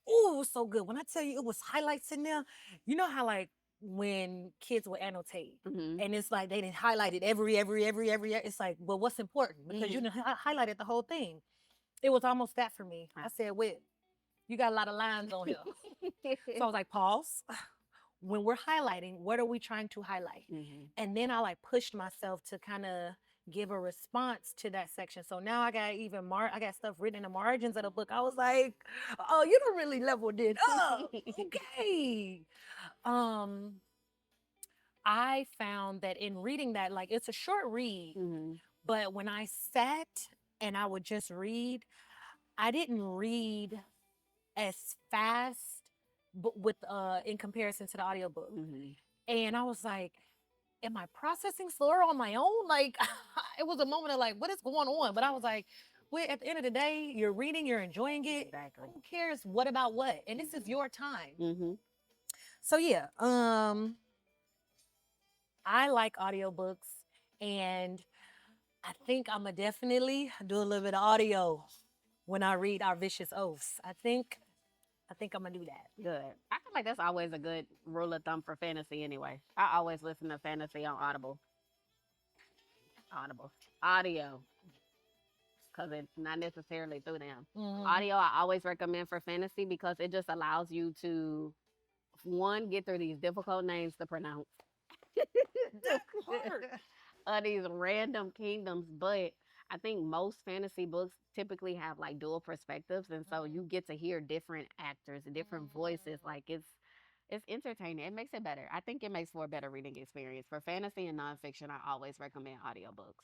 Oh, it was so good. When I tell you it was highlights in there, you know how like when kids will annotate and it's like they didn't highlight it every, it's like, well, what's important? Because you didn't highlighted the whole thing. It was almost that for me. I said, Whit, you got a lot of lines on here. So I was like, pause. When we're highlighting, what are we trying to highlight? And then I like pushed myself to kind of give a response to that section. So now I got I got stuff written in the margins of the book. I was like, oh, you don't really leveled it up. Okay. I found that in reading that, like it's a short read, but when I sat and I would just read, I didn't read as fast but with in comparison to the audiobook. And I was like, am I processing slower on my own? Like it was a moment of like, what is going on? But I was like, well, at the end of the day, you're reading, you're enjoying it. Exactly. Who cares what about what? And this is your time. So yeah, I like audiobooks, and I think I'm gonna definitely do a little bit of audio when I read Our Vicious Oaths. I think I'm gonna do that. Good. I feel like that's always a good rule of thumb for fantasy anyway. I always listen to fantasy on Audible. Audio. Because it's not necessarily through them. Audio, I always recommend for fantasy because it just allows you to, one, get through these difficult names to pronounce. These random kingdoms, but I think most fantasy books typically have like dual perspectives, and so you get to hear different actors and different voices. Like it's entertaining. It makes it better. I think it makes for a better reading experience. For fantasy and nonfiction, I always recommend audiobooks.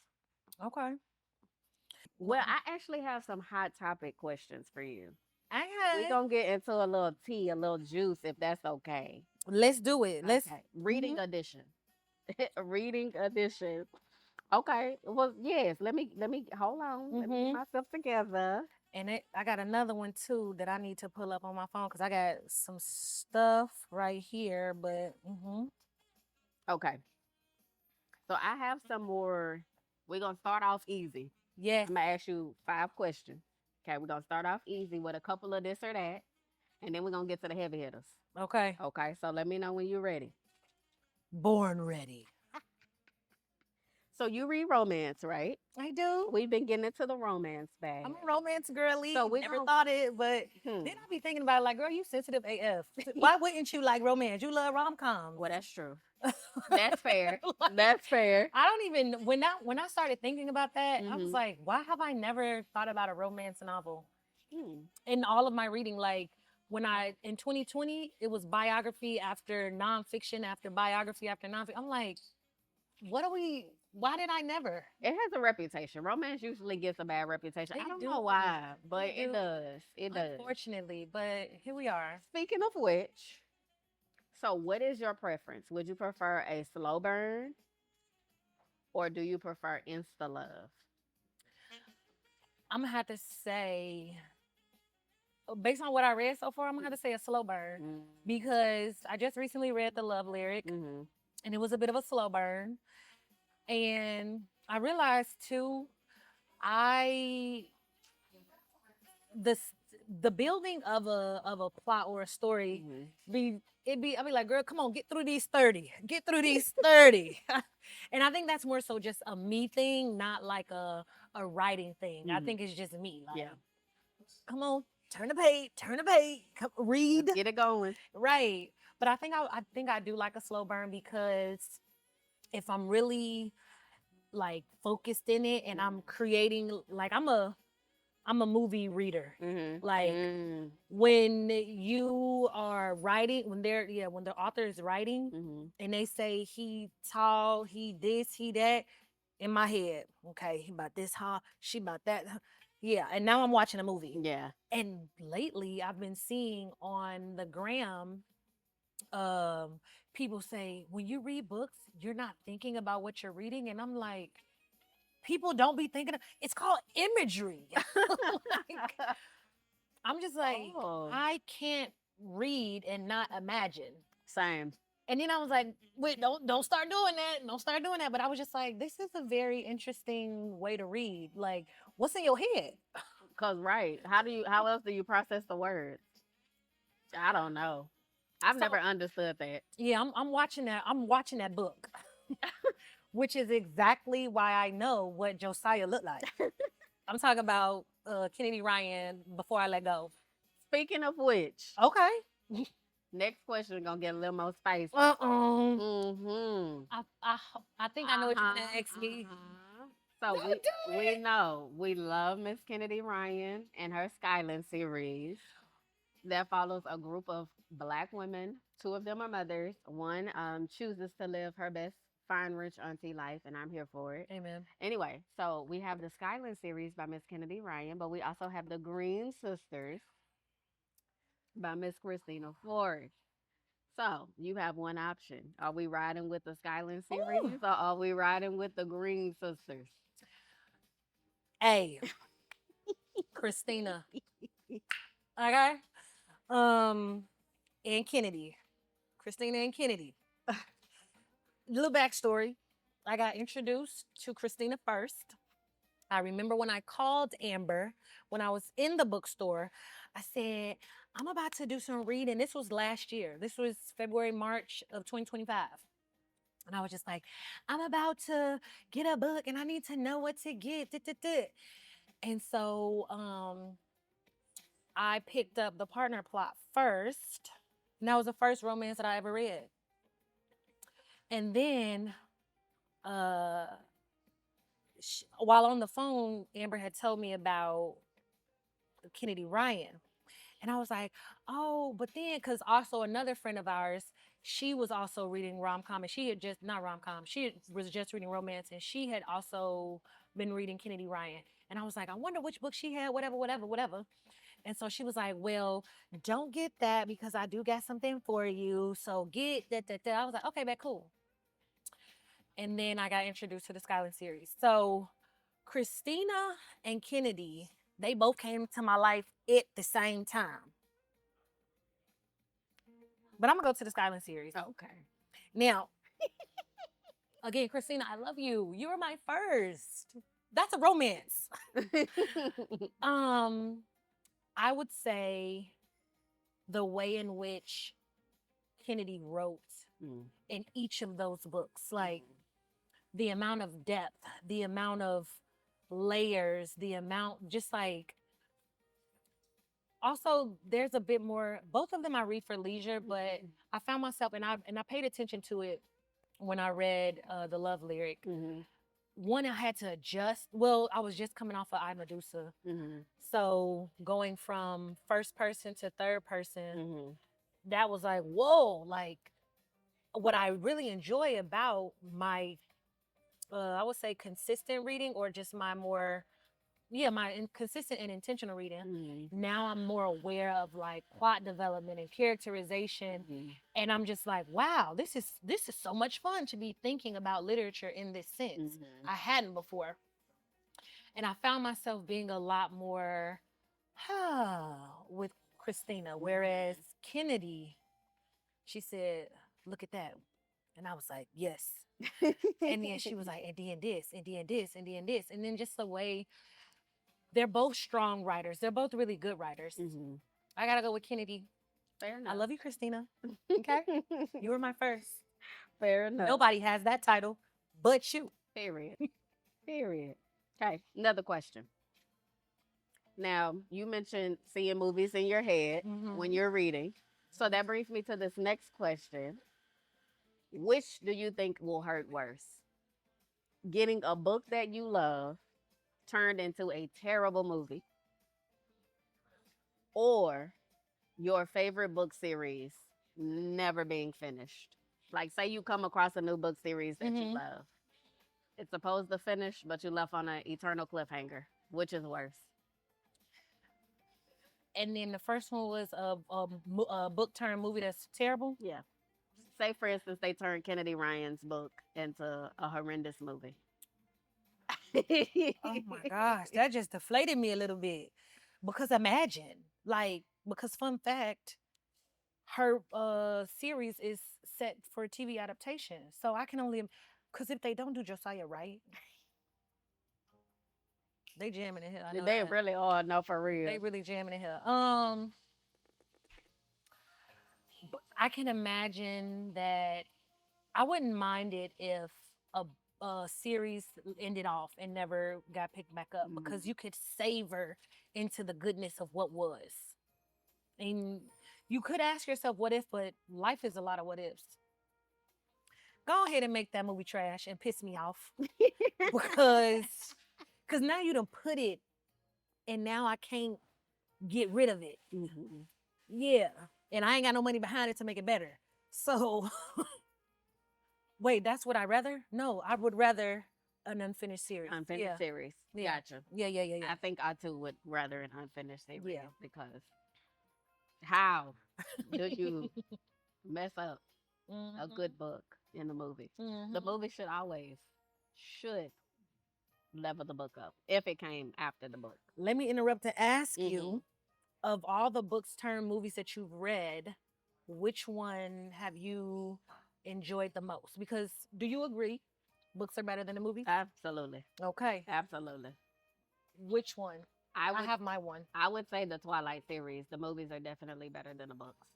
Okay. Well, I actually have some hot topic questions for you. Okay. We're gonna get into a little tea, a little juice, if that's okay. Let's do it. Let's reading edition. Reading edition. Okay. Well, yes. Let me hold on. Let me get myself together. And I got another one too that I need to pull up on my phone because I got some stuff right here. But okay. So I have some more. We're gonna start off easy. Yeah. I'm gonna ask you 5 questions. Okay, we're gonna start off easy with a couple of this or that, and then we're gonna get to the heavy hitters. Okay. Okay, so let me know when you're ready. Born ready. So you read romance, right? I do. We've been getting into the romance bag. I'm a romance girly. So we Never gon- thought it, but Hmm. then I be thinking about it like, girl, you sensitive AF. Why wouldn't you like romance? You love rom-coms. Well, that's true. That's fair. That's fair. I don't even when I started thinking about that, I was Mhm. like, why have I never thought about a romance novel Hmm. in all of my reading? Like when I in 2020, it was biography after nonfiction after biography after nonfiction. I'm like, why did I never? It has a reputation. Romance usually gets a bad reputation. I They don't do. know why, but They it do. does. It does. Unfortunately, but here we are. Speaking of which, so what is your preference? Would you prefer a slow burn or do you prefer insta love? I'm gonna have to say, based on what I read so far, I'm gonna have to say a slow burn Mm. because I just recently read the love lyric Mm-hmm. and it was a bit of a slow burn. And I realized too, I the s- the building of a plot or a story Mm-hmm. I'll be like, girl, come on, get through these 30. Get through these 30. And I think that's more so just a me thing, not like a writing thing. I Mhm. think it's just me. Like, Yeah. come on, turn the page, come, read. Get it going. Right. But I think I do like a slow burn because if I'm really like focused in it and I'm creating like I'm a movie reader. Mm-hmm. Like when you are writing, when the author is writing Mm-hmm. and they say he tall, he this, he that, in my head, okay, he about this, huh? She about that. Yeah, and now I'm watching a movie. Yeah. And lately I've been seeing on the gram people say when you read books, you're not thinking about what you're reading. And I'm like, people don't be thinking it's called imagery. Like, I'm just like, Oh. I can't read and not imagine. Same. And then I was like, wait, don't start doing that. Don't start doing that. But I was just like, this is a very interesting way to read. Like, what's in your head? Cause right. How else do you process the words? I don't know. I've So, never understood that. yeah, I'm watching that. I'm watching that book. Which is exactly why I know what Josiah looked like. I'm talking about Kennedy Ryan before I let go. Speaking of which, Okay. next question is gonna get a little more spicy. Uh-oh. Mm-hmm. I think I know what you're gonna ask me. So No, do we it. know we love Miss Kennedy Ryan and her Skyland series that follows a group of Black women. Two of them are mothers. One chooses to live her best fine rich auntie life, and I'm here for it. Amen. Anyway, so we have the Skyland series by Miss Kennedy Ryan, but we also have the Green Sisters by Miss Christina Ford. So you have one option. Are we riding with the Skyland series Ooh. or are we riding with the Green Sisters? Hey, Christina. Okay. And Kennedy. Christina and Kennedy. Little backstory. I got introduced to Christina first. I remember when I called Amber when I was in the bookstore, I said, I'm about to do some reading. This was last year. This was February, March of 2025. And I was just like, I'm about to get a book and I need to know what to get. And so I picked up the partner plot first. And that was the first romance that I ever read. And then while on the phone, Amber had told me about Kennedy Ryan. And I was like, oh, but then, because also another friend of ours, she was also reading rom-com and she had just, not rom-com, was just reading romance and she had also been reading Kennedy Ryan. And I was like, I wonder which book she had, whatever. And so she was like, well, don't get that because I do got something for you. So get that. I was like, okay, bet, cool. And then I got introduced to the Skyland series. So Christina and Kennedy, they both came to my life at the same time. But I'm gonna go to the Skyland series. Okay. Now, again, Christina, I love you. You were my first. That's a romance. I would say the way in which Kennedy wrote Mm. in each of those books, like the amount of depth, the amount of layers, the amount, just like, also there's a bit more, both of them I read for leisure, but I found myself, and I paid attention to it when I read the love lyric. Mhm. One, I had to adjust. Well, I was just coming off of I Medusa. Mhm. So going from first person to third person, Mhm. that was like, whoa, like what I really enjoy about my, I would say consistent reading, or just my more, my consistent and intentional reading. Mhm. Now I'm more aware of like plot development and characterization. Mhm. And I'm just like, wow, this is so much fun to be thinking about literature in this sense. Mhm. I hadn't before. And I found myself being a lot more with Christina. Whereas Kennedy, she said, look at that. And I was like, yes. And then she was like, and then this, and then this, and then this. And then just the way, they're both strong writers. They're both really good writers. Mhm. I gotta go with Kennedy. Fair enough. I love you, Christina. Okay? You were my first. Fair enough. Nobody has that title but you. Period. Period. Okay, another question. Now, you mentioned seeing movies in your head when you're reading. So that brings me to this next question. Which do you think will hurt worse? Getting a book that you love turned into a terrible movie, or your favorite book series never being finished? Like, say you come across a new book series that you love. It's supposed to finish, but you left on an eternal cliffhanger. Which is worse? And then the first one was a book turned movie that's terrible. Yeah. Say, for instance, they turned Kennedy Ryan's book into a horrendous movie. Oh my gosh, that just deflated me a little bit. Because imagine, like, because fun fact, her series is set for TV adaptation. So I can only, because if they don't do Josiah right, they jamming in here. I know They that. really are, no, for real. They really jamming in here. But I can imagine that I wouldn't mind it if a series ended off and never got picked back up, because you could savor into the goodness of what was. And you could ask yourself, what if, but life is a lot of what ifs. Go ahead and make that movie trash and piss me off. because now you done put it, and now I can't get rid of it. Mm-hmm. Yeah. And I ain't got no money behind it to make it better. So, wait, that's what I'd rather? No, I would rather an unfinished series. Unfinished series. Yeah. Gotcha. Yeah. I think I too would rather an unfinished series Yeah. because how do you mess up a good book in the movie? The movie should level the book up if it came after the book. Let me interrupt to ask you, of all the books turned movies that you've read, which one have you enjoyed the most? Because do you agree books are better than the movies? Absolutely. Okay. Absolutely. Which one? I have my one. I would say the Twilight series. The movies are definitely better than the books.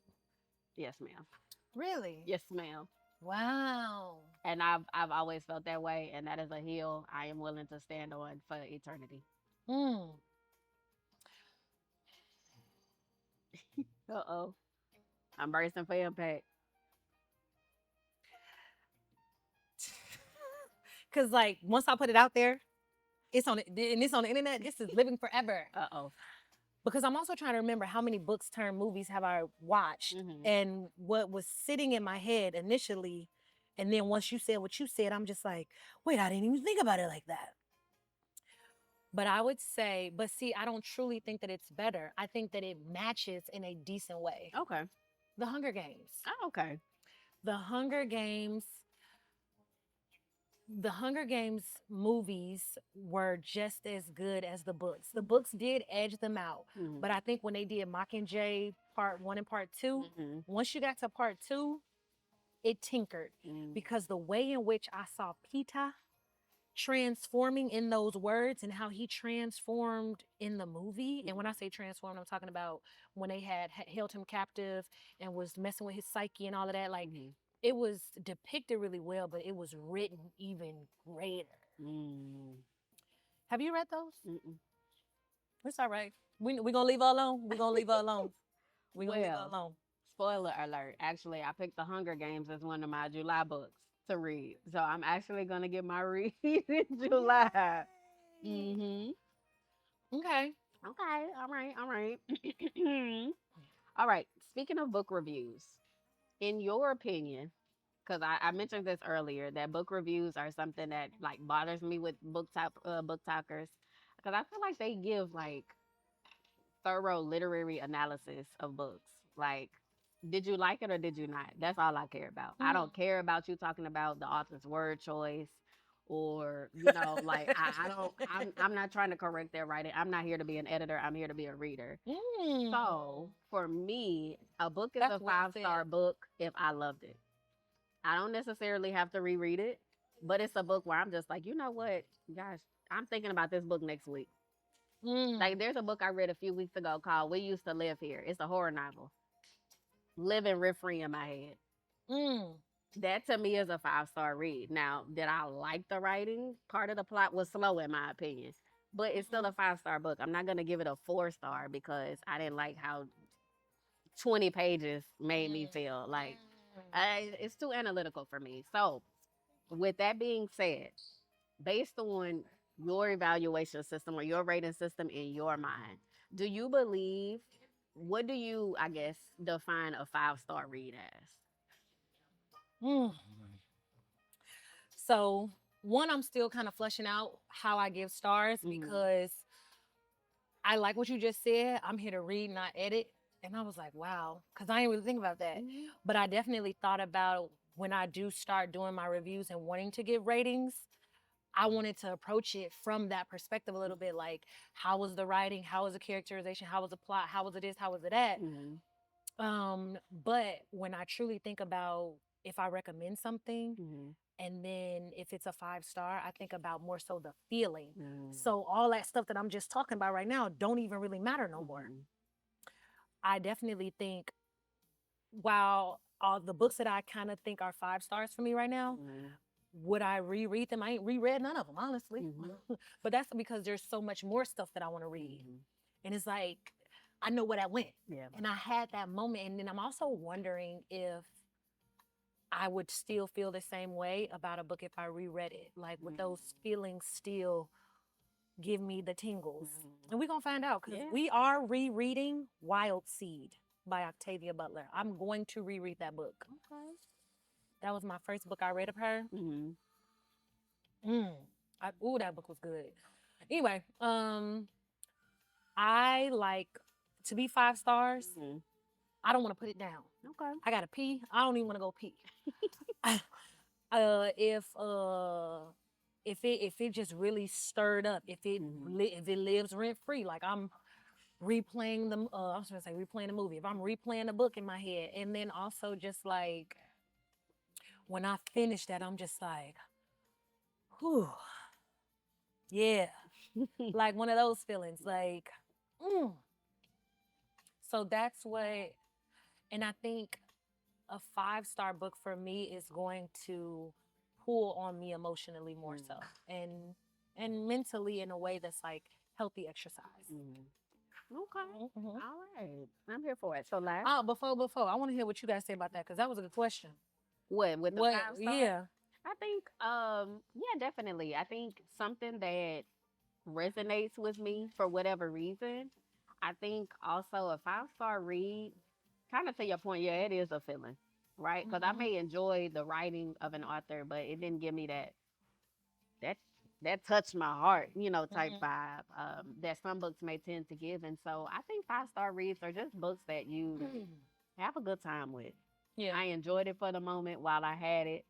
Yes, ma'am. Really? Yes, ma'am. Wow. And I've always felt that way, and that is a hill I am willing to stand on for eternity. Uh-oh. I'm bursting for impact. Because, like, once I put it out there, it's on it, and it's on the internet. This is living forever. Uh-oh. Because I'm also trying to remember how many books turned movies have I watched, and what was sitting in my head initially. And then once you said what you said, I'm just like, wait, I didn't even think about it like that. But I would say, but see, I don't truly think that it's better. I think that it matches in a decent way. Okay. The Hunger Games. Oh, okay. The Hunger Games movies were just as good as the books. The books did edge them out. But I think when they did Mockingjay Part 1 and Part 2, once you got to Part 2, it tinkered. Because the way in which I saw Peeta transforming in those words and how he transformed in the movie. And when I say transformed, I'm talking about when they had held him captive and was messing with his psyche and all of that. Like, it was depicted really well, but it was written even greater. Have you read those? It's all right. We gonna leave her alone. We gonna leave her alone. We gonna leave her Well, alone. spoiler alert. Actually, I picked The Hunger Games as one of my July books to read. So I'm actually going to get my read in July. Mm-hmm. Okay. Okay. All right. All right. All right. Speaking of book reviews, in your opinion, because I mentioned this earlier, that book reviews are something that like bothers me with book talkers, because I feel like they give like thorough literary analysis of books. Like, did you like it or did you not? That's all I care about. I don't care about you talking about the author's word choice or, like I'm not trying to correct their writing. I'm not here to be an editor. I'm here to be a reader. So for me, a book is That's a well five-star said. book if I loved it. I don't necessarily have to reread it, but it's a book where I'm just like, you know what, gosh, I'm thinking about this book next week. Like there's a book I read a few weeks ago called We Used to Live Here. It's a horror novel. Living rent free in my head. That to me is a five-star read. Now, did I like the writing? Part of the plot was slow in my opinion. But it's still a five-star book. I'm not gonna give it a 4-star because I didn't like how 20 pages made me feel. Like it's too analytical for me. So with that being said, based on your evaluation system or your rating system in your mind, do you believe, what do you, I guess, define a 5-star read as? Mm. So, one, I'm still kind of fleshing out how I give stars because I like what you just said. I'm here to read, not edit. And I was like, wow, because I didn't really think about that. But I definitely thought about when I do start doing my reviews and wanting to give ratings, I wanted to approach it from that perspective a little bit. Like, how was the writing? How was the characterization? How was the plot? How was it this? How was it that? But when I truly think about if I recommend something, and then if it's a 5-star, I think about more so the feeling. So all that stuff that I'm just talking about right now don't even really matter no more. I definitely think while all the books that I kind of think are 5 stars for me right now, would I reread them? I ain't reread none of them, honestly. But that's because there's so much more stuff that I want to read. And it's like, I know where that went. And I had that moment. And then I'm also wondering if I would still feel the same way about a book if I reread it. Like, would those feelings still give me the tingles? And we're going to find out because we are rereading Wild Seed by Octavia Butler. I'm going to reread that book. Okay. That was my first book I read of her. That book was good. Anyway, I like to be 5 stars. I don't want to put it down. Okay. I gotta pee. I don't even want to go pee. If it just really stirred up, if it lives rent free, like I'm replaying the I was gonna say replaying the movie. If I'm replaying the book in my head, and then also just like when I finish that, I'm just like, whew, yeah, like one of those feelings, like, So that's what, and I think a 5-star book for me is going to pull on me emotionally more so, and mentally in a way that's like healthy exercise. Okay. All right. I'm here for it. So last. Before, I want to hear what you guys say about that because that was a good question. What with the 5-star? Yeah. I think yeah, definitely. I think something that resonates with me for whatever reason. I think also a 5-star read, kind of to your point, yeah, it is a feeling, right? Because I may enjoy the writing of an author, but it didn't give me that that touched my heart, type vibe that some books may tend to give. And so I think 5-star reads are just books that you have a good time with. Yeah. I enjoyed it for the moment while I had it.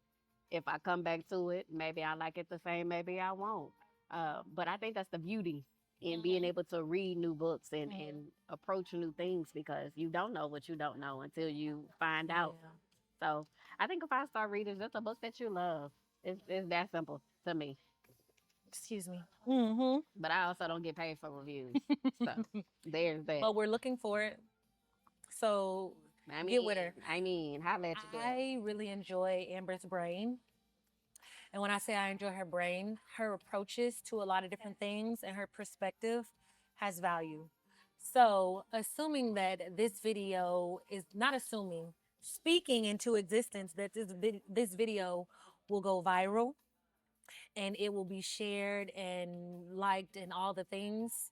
If I come back to it, maybe I like it the same, maybe I won't. But I think that's the beauty in being able to read new books and approach new things because you don't know what you don't know until you find out. So I think a 5-star read is just a book that you love. It's that simple to me. Excuse me. Mm-hmm. but I also don't get paid for reviews. So there's that. But we're looking for it. So I get mean, with her. holla at your girl. I really enjoy Amber's brain. And when I say I enjoy her brain, her approaches to a lot of different things and her perspective has value. So, assuming that this video is not assuming, speaking into existence that this video will go viral and it will be shared and liked and all the things,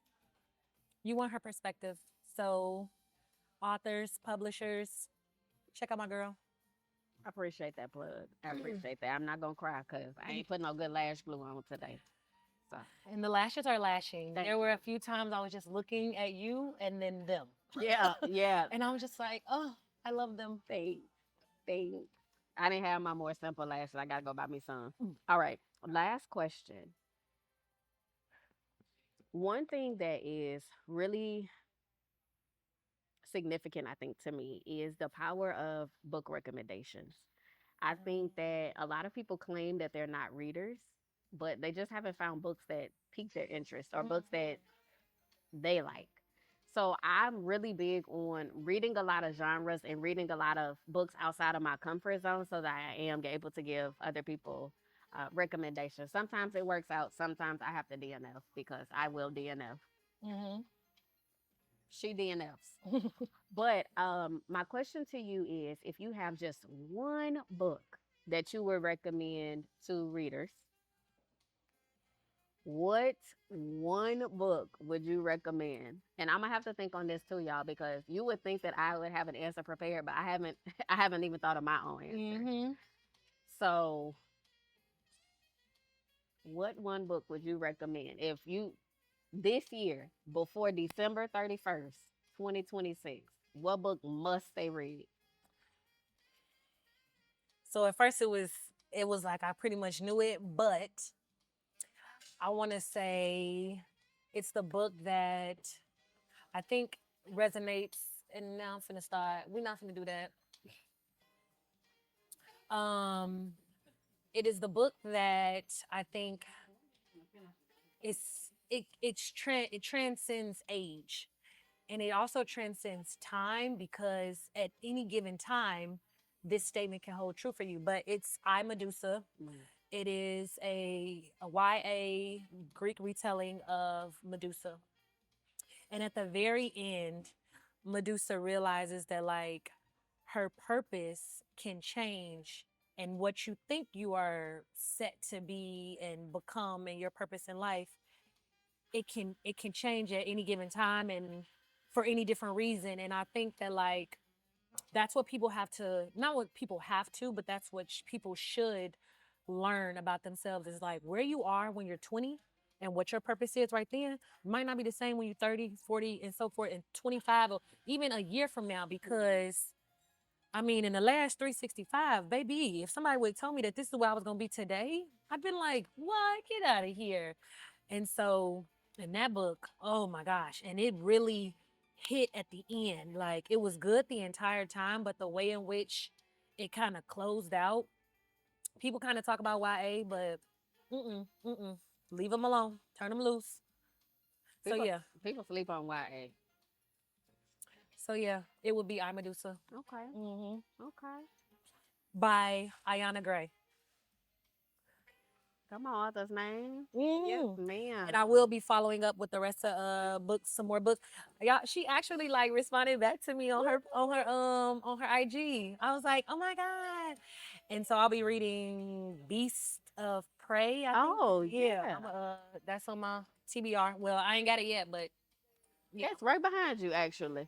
you want her perspective. So, authors, publishers, check out my girl. I appreciate that plug. I appreciate that. I'm not gonna cry because I ain't putting no good lash glue on today. So And the lashes are lashing. Thank There were a few times I was just looking at you and then them. yeah, yeah. And I was just like, oh, I love them. They, they. I didn't have my more simple lashes. I gotta go buy me some. All right. Last question. One thing that is really significant, I think, to me is the power of book recommendations. I think that a lot of people claim that they're not readers, but they just haven't found books that pique their interest or books that they like. So I'm really big on reading a lot of genres and reading a lot of books outside of my comfort zone so that I am able to give other people recommendations. Sometimes it works out. Sometimes I have to DNF because I will DNF. Mm-hmm. She DNFs. But my question to you is if you have just one book that you would recommend to readers, what one book would you recommend? And I'm gonna have to think on this too, y'all, because you would think that I would have an answer prepared, but I haven't. I haven't even thought of my own answer. Mm-hmm. So, what one book would you recommend if you this year before December 31st, 2026? What book must they read? So at first it was like I pretty much knew it, but I want to say it's the book that I think resonates. And now I'm finna start. We're not finna do that. It is the book that I think it transcends age, and it also transcends time because at any given time, this statement can hold true for you. But it's I Medusa. It is a YA Greek retelling of Medusa. And at the very end, Medusa realizes that like her purpose can change and what you think you are set to be and become and your purpose in life, it can change at any given time and for any different reason. And I think that like that's what people have to not what people have to, but that's what people should learn about themselves is like where you are when you're 20 and what your purpose is right then might not be the same when you're 30, 40, and so forth, and 25 or even a year from now. Because I mean, in the last 365, baby, if somebody would tell me that this is where I was gonna be today, I'd been like, what? Get out of here. And so in that book, oh my gosh, and it really hit at the end. Like it was good the entire time, but the way in which it kind of closed out, people kind of talk about YA, but leave them alone, turn them loose. So People, yeah, people sleep on YA. it would be I Medusa. Okay, hmm okay. by Ayana Gray. Come on, author's name. Yes, hmm ma'am. And I will be following up with the rest of books, some more books. Y'all, she actually like responded back to me on her IG. I was like, oh my god! And so I'll be reading Beast of Prey. I think. Oh, yeah. That's on my TBR. Well, I ain't got it yet, but yeah. It's right behind you, actually.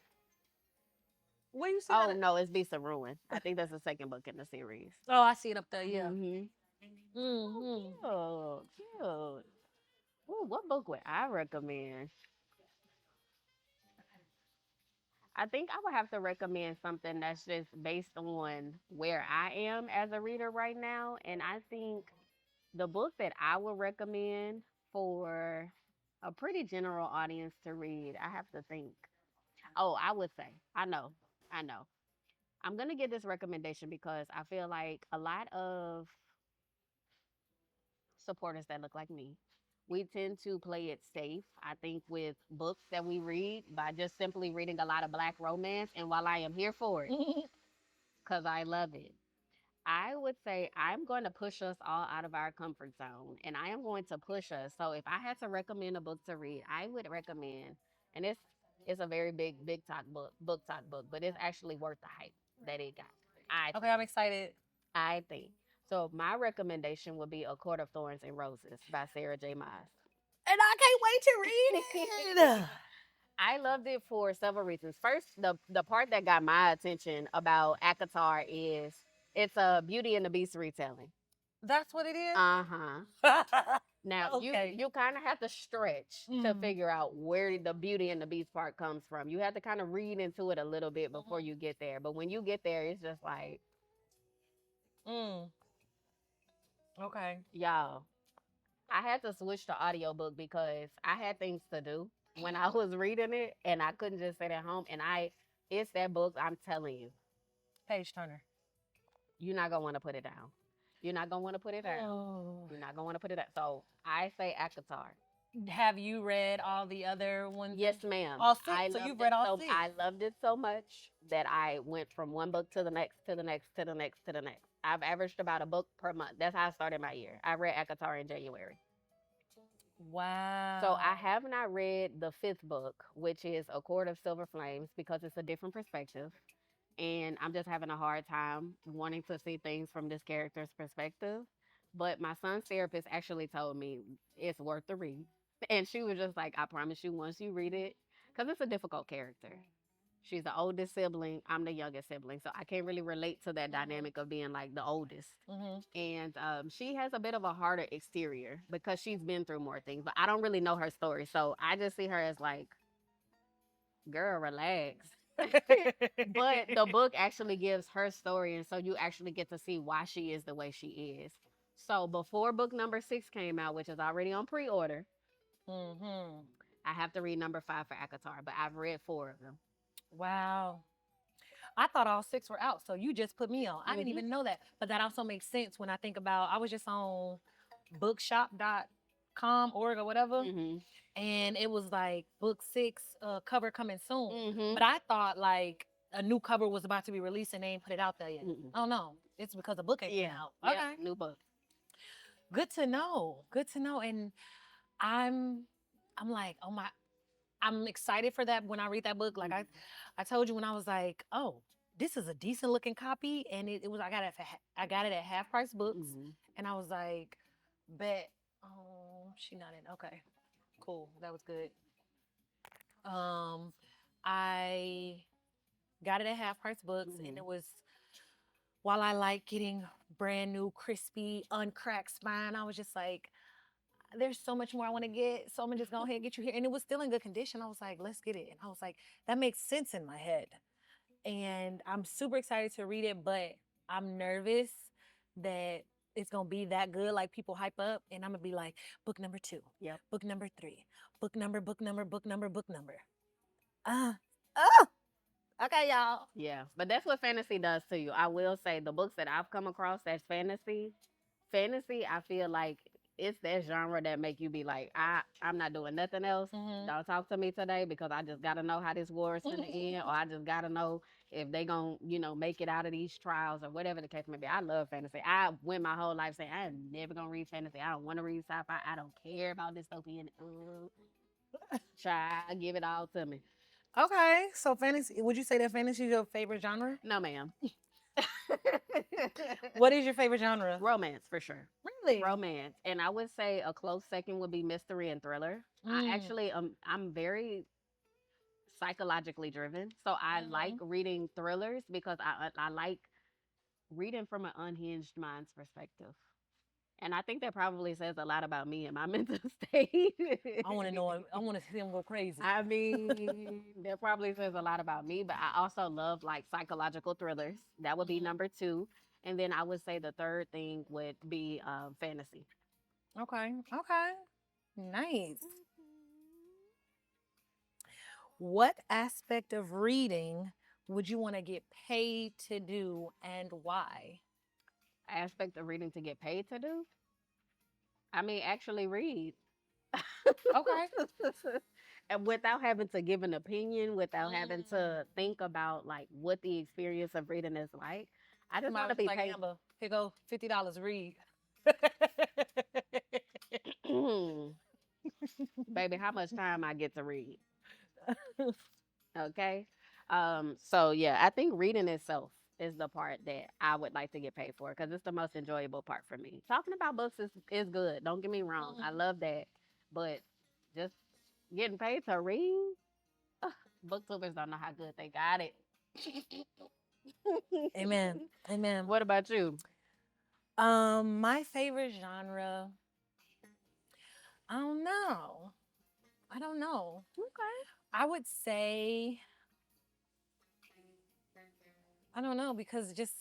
Where you see Oh, that? no, it's Beast of Ruin. I think that's the second book in the series. Oh, I see it up there. Yeah. Mm-hmm. Mm-hmm. Oh, cute. Ooh, what book would I recommend? I think I would have to recommend something that's just based on where I am as a reader right now. And I think the book that I would recommend for a pretty general audience to read, I have to think. Oh, I would say, I know. I'm going to give this recommendation because I feel like a lot of supporters that look like me we tend to play it safe, I think, with books that we read by just simply reading a lot of Black romance. And while I am here for it, because I love it, I would say I'm going to push us all out of our comfort zone, and I am going to push us. So if I had to recommend a book to read, I would recommend, and it's a very big talk book talk book, but it's actually worth the hype that it got. I Okay, I'm excited. I think. So my recommendation would be A Court of Thorns and Roses by Sarah J. Maas. And I can't wait to read it. I loved it for several reasons. First, the part that got my attention about Akatar is it's a Beauty and the Beast retelling. That's what it is? Uh-huh. Now Okay. you kind of have to stretch to figure out where the Beauty and the Beast part comes from. You have to kind of read into it a little bit before you get there. But when you get there, it's just like, Okay. y'all, I had to switch to audiobook because I had things to do when I was reading it, and I couldn't just sit at home. And it's that book, I'm telling you, Page Turner. you're not gonna want to put it down. You're not gonna want to put it down. Oh. You're not gonna want to put it down. So I say Akatar. Have you read all the other ones? Yes, ma'am. All six. I So loved you've read it all so, six. I loved it so much that I went from one book to the next, to the next, to the next, to the next. I've averaged about a book per month. That's how I started my year. I read Akatar in January. Wow. So I have not read the fifth book, which is A Court of Silver Flames, because it's a different perspective. And I'm just having a hard time wanting to see things from this character's perspective. But my son's therapist actually told me it's worth the read. And she was just like, I promise you, once you read it, because it's a difficult character. She's the oldest sibling. I'm the youngest sibling. So I can't really relate to that dynamic of being like the oldest. And she has a bit of a harder exterior because she's been through more things. But I don't really know her story. So I just see her as like, girl, relax. But the book actually gives her story. And so you actually get to see why she is the way she is. So before book number 6 came out, which is already on pre order, I have to read number 5 for Akatar. But I've read 4 of them. Wow. I thought all 6 were out, so you just put me on. I didn't even know that. But that also makes sense when I think about, I was just on bookshop.com, org, or whatever, and it was like book 6 cover coming soon. But I thought like a new cover was about to be released and they ain't put it out there yet. Oh no, it's because the book ain't out. Okay, Yeah, new book. Good to know. Good to know. And I'm like, oh my, I'm excited for that when I read that book. Like I told you when I was like, oh, this is a decent looking copy, and it was I got it at Half Price Books, and I was like, bet. Oh, she not in. Okay, cool. That was good. I got it at Half Price Books, and it was, while I like getting brand new, crispy, uncracked spine, I was just like, there's so much more I want to get. So I'm gonna just go ahead and get you here. And it was still in good condition. I was like, let's get it. And I was like, that makes sense in my head. And I'm super excited to read it, but I'm nervous that it's gonna be that good, like people hype up, and I'm gonna be like, book number 2, book number 3, book number. Okay, y'all. Yeah, but that's what fantasy does to you. I will say the books that I've come across that's fantasy, I feel like it's that genre that make you be like, I'm not doing nothing else. Don't talk to me today because I just gotta know how this war is gonna end, or I just gotta know if they gonna, make it out of these trials or whatever the case may be. I love fantasy. I went my whole life saying I'm never gonna read fantasy. I don't want to read sci-fi. I don't care about dystopian. Try, give it all to me. Okay, so fantasy. Would you say that fantasy is your favorite genre? No, ma'am. What is your favorite genre? Romance, for sure. Really? Romance. And I would say a close second would be mystery and thriller. I'm very psychologically driven. So I like reading thrillers because I like reading from an unhinged mind's perspective. And I think that probably says a lot about me and my mental state. I want to know. I want to see him go crazy. I mean, that probably says a lot about me, but I also love like psychological thrillers. That would be number 2. And then I would say the third thing would be fantasy. Okay. Nice. What aspect of reading would you want to get paid to do, and why? Aspect of reading to get paid to do? I mean, actually read. Okay. And without having to give an opinion, without having Mm. to think about like what the experience of reading is like. I just Somebody want to was just be like, paid. Amber, here go $50, read. Baby, how much time I get to read? Okay. So yeah, I think reading itself is the part that I would like to get paid for because it's the most enjoyable part for me. Talking about books is good. Don't get me wrong. I Mhm. love that. But just getting paid to read, ugh, booktubers don't know how good they got it. Amen. Amen. What about you? My favorite genre, I don't know. I don't know. Okay. I would say, I don't know, because just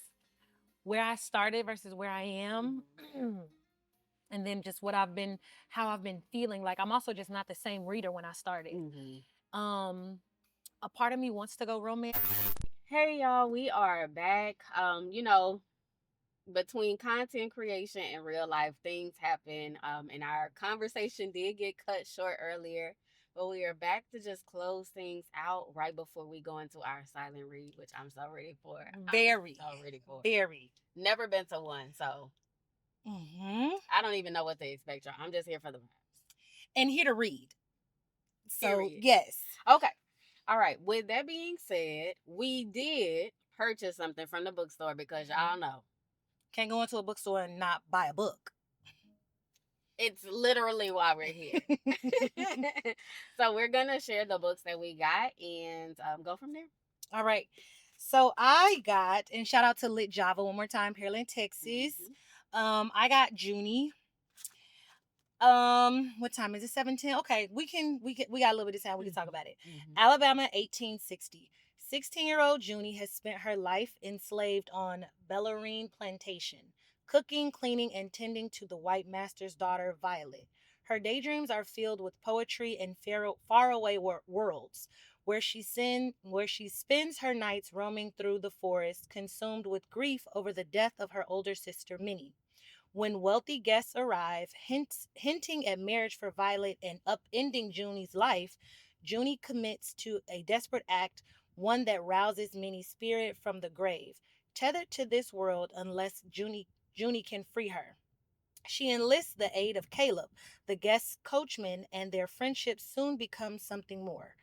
where I started versus where I am, and then just what I've been, how I've been feeling. Like I'm also just not the same reader when I started. Hmm. Um, a part of me wants to go romance. Hey y'all, we are back. Between content creation and real life, things happen. And our conversation did get cut short earlier, but we are back to just close things out right before we go into our silent read, which I'm so ready for. Very, I'm so ready for. very. Never been to one, so Mm-hmm. I don't even know what to expect, y'all. I'm just here for the vibes. And here to read. So Period. yes. Okay. All right. With that being said, we did purchase something from the bookstore because y'all know Can't go into a bookstore and not buy a book. it's literally why we're here. So we're gonna share the books that we got and go from there. All right. So I got, and shout out to LitJava one more time, Pearland, Texas. Mhm. I got Junie. What time is it? 7:10. Okay, we got a little bit of time. We can talk about it. Mhm. Alabama, 1860. 16-year-old Junie has spent her life enslaved on Bellarine Plantation, cooking, cleaning, and tending to the white master's daughter, Violet. Her daydreams are filled with poetry and faraway worlds, where she spends her nights roaming through the forest, consumed with grief over the death of her older sister, Minnie. When wealthy guests arrive, hinting at marriage for Violet and upending Junie's life, Junie commits to a desperate act, one that rouses Minnie's spirit from the grave, tethered to this world unless Junie can free her. She enlists the aid of Caleb, the guest's coachman, and their friendship soon becomes something more.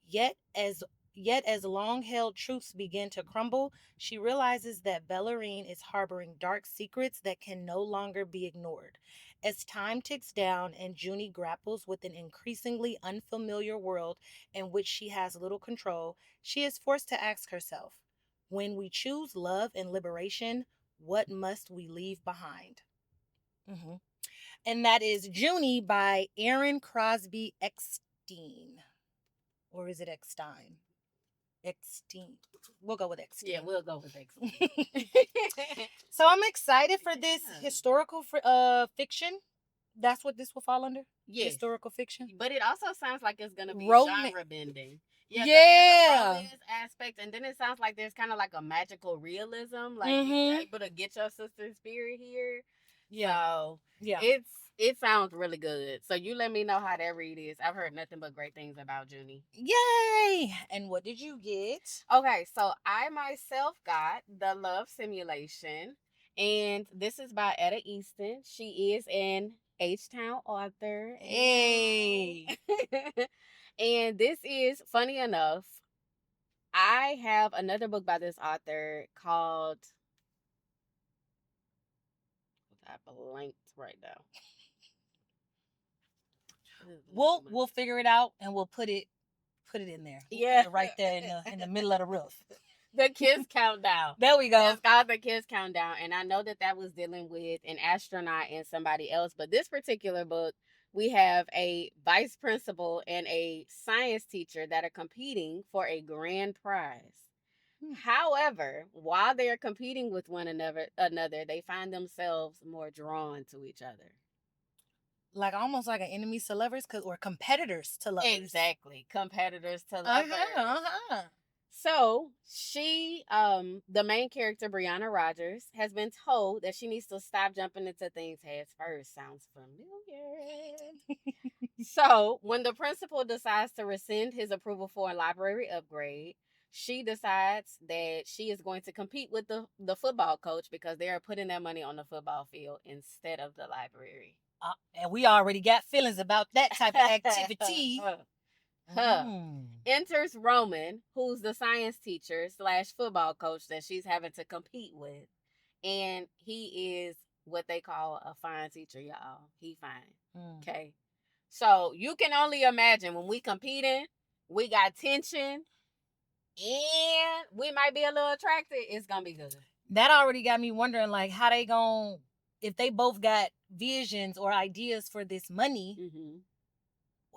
Yet as Yet as long-held truths begin to crumble, she realizes that Bellarine is harboring dark secrets that can no longer be ignored. As time ticks down and Junie grapples with an increasingly unfamiliar world in which she has little control, she is forced to ask herself, when we choose love and liberation, what must we leave behind? Mhm. And that is Junie by Aaron Crosby Eckstein. Or is it Eckstein? Eckstein. We'll go with Eckstein. Yeah, we'll go with X. So I'm excited for this Yeah. historical fiction. That's what this will fall under? Yes. Historical fiction. But it also sounds like it's gonna be genre bending. Yeah. 'Cause there's a romance aspect, and then it sounds like there's kind of like a magical realism. Like you're able to get your sister's spirit here. Yeah. So Yeah. it sounds really good. So you let me know how that read is. I've heard nothing but great things about Junie. Yay! And what did you get? Okay, so I myself got The Love Simulation, and this is by Etta Easton. She is an H-Town author. Hey. And this is, funny enough, I have another book by this author called, I blanked right now. We'll figure it out and we'll put it in there. Yeah. Put it right there in the middle of the roof. The Kiss Countdown. There we go. It's called The Kiss Countdown. And I know that was dealing with an astronaut and somebody else. But this particular book, we have a vice principal and a science teacher that are competing for a grand prize. However, while they are competing with one another, they find themselves more drawn to each other. Like almost like an enemies to lovers, or competitors to lovers. Exactly. Competitors to lovers. So she, the main character, Brianna Rogers, has been told that she needs to stop jumping into things heads first. Sounds familiar. So when the principal decides to rescind his approval for a library upgrade, she decides that she is going to compete with the football coach because they are putting their money on the football field instead of the library. And we already got feelings about that type of activity. Huh. Enters Roman, who's the science teacher slash football coach that she's having to compete with. And he is what they call a fine teacher, y'all. He fine. Okay. So you can only imagine when we competing, we got tension, and we might be a little attracted. It's gonna be good. That already got me wondering, like, how they gon' if they both got visions or ideas for this money,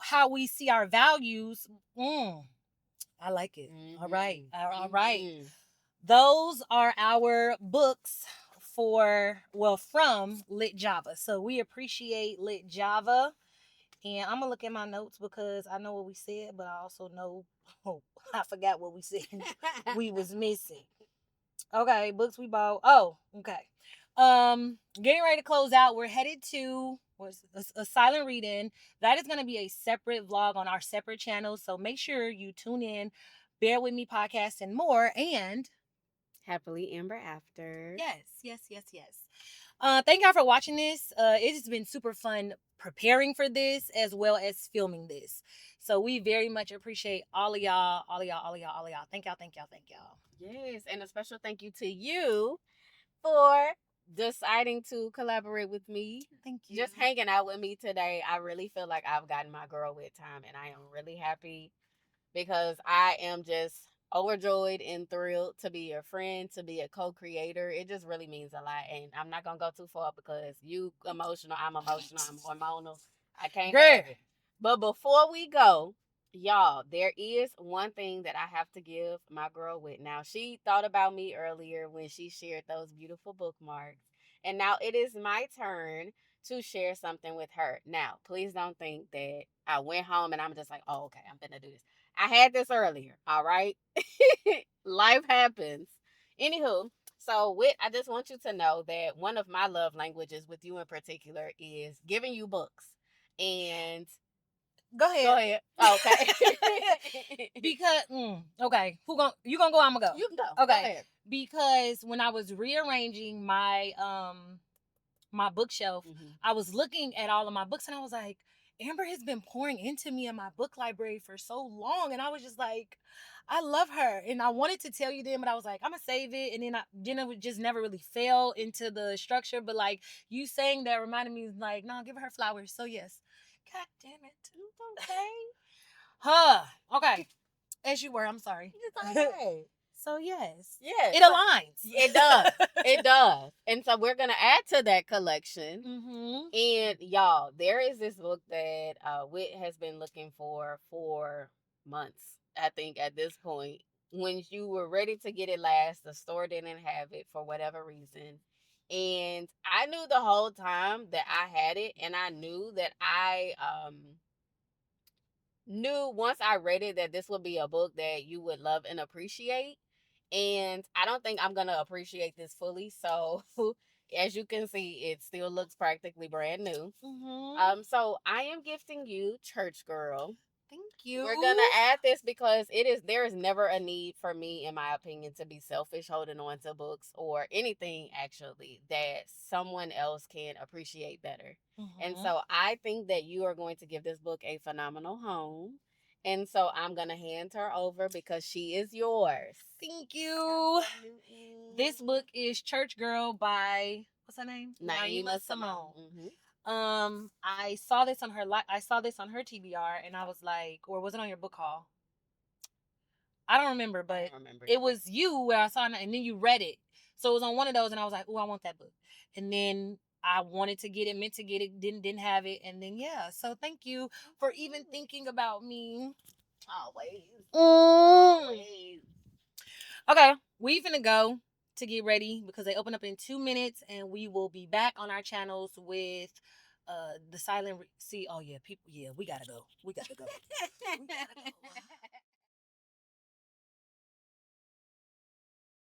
how we see our values. I like it. All right. All right. Those are our books from LitJava. So we appreciate LitJava. And I'm going to look at my notes because I know what we said, but I also know I forgot what we said we was missing. Okay, books we bought. Oh, okay. Getting ready to close out. We're headed to a silent reading. That is going to be a separate vlog on our separate channels. So make sure you tune in. Bear with me podcast and more. And Happily Amber After. Yes. Thank y'all for watching this. It has been super fun preparing for this as well as filming this. So we very much appreciate all of y'all. Thank y'all. Yes, and a special thank you to you for deciding to collaborate with me. Thank you. Just hanging out with me today. I really feel like I've gotten my girl Whit time, and I am really happy because I am just overjoyed and thrilled to be your friend, to be a co-creator. It just really means a lot, and I'm not gonna go too far because you emotional, I'm emotional, I'm hormonal. I can't have it. But before we go, y'all, there is one thing that I have to give my girl Whit. Now, she thought about me earlier when she shared those beautiful bookmarks, and now it is my turn to share something with her. Now, please don't think that I went home and I'm just like, oh, okay, I'm gonna do this. I had this earlier, all right? Life happens. Anywho, so Whit, I just want you to know that one of my love languages with you in particular is giving you books. And Go ahead. Okay. Because okay, you gonna go? I'm gonna go. You can go. Okay. Go ahead. Because when I was rearranging my my bookshelf, I was looking at all of my books and I was like, Amber has been pouring into me in my book library for so long, and I was just like, I love her, and I wanted to tell you then, but I was like, I'm gonna save it, and then it just never really fell into the structure. But like you saying that reminded me, like, no, give her flowers. So yes, God damn it, okay, okay, as you were. I'm sorry. It's okay. So yes, yes, it aligns. It does. It does. And so we're gonna add to that collection. And y'all, there is this book that Whit has been looking for months. I think at this point, when you were ready to get it last, the store didn't have it for whatever reason. And I knew the whole time that I had it, and I knew that I knew once I read it that this would be a book that you would love and appreciate. And I don't think I'm gonna appreciate this fully. So as you can see, it still looks practically brand new. So I am gifting you Church Girl. Thank you. We're gonna add this because there is never a need for me, in my opinion, to be selfish holding on to books or anything actually that someone else can appreciate better. And so I think that you are going to give this book a phenomenal home. And so I'm gonna hand her over because she is yours. Thank you. This book is Church Girl by what's her name? Naima Simone. I saw this on her TBR, and I was like, or was it on your book haul? I don't remember, but it was you where I saw it, and then you read it. So it was on one of those, and I was like, oh, I want that book. And then I wanted to get it, meant to get it, didn't have it, and then yeah. So thank you for even thinking about me. Always. Okay, we finna go to get ready because they open up in 2 minutes, and we will be back on our channels with the silent. Oh yeah, people. Yeah, we gotta go. We gotta go.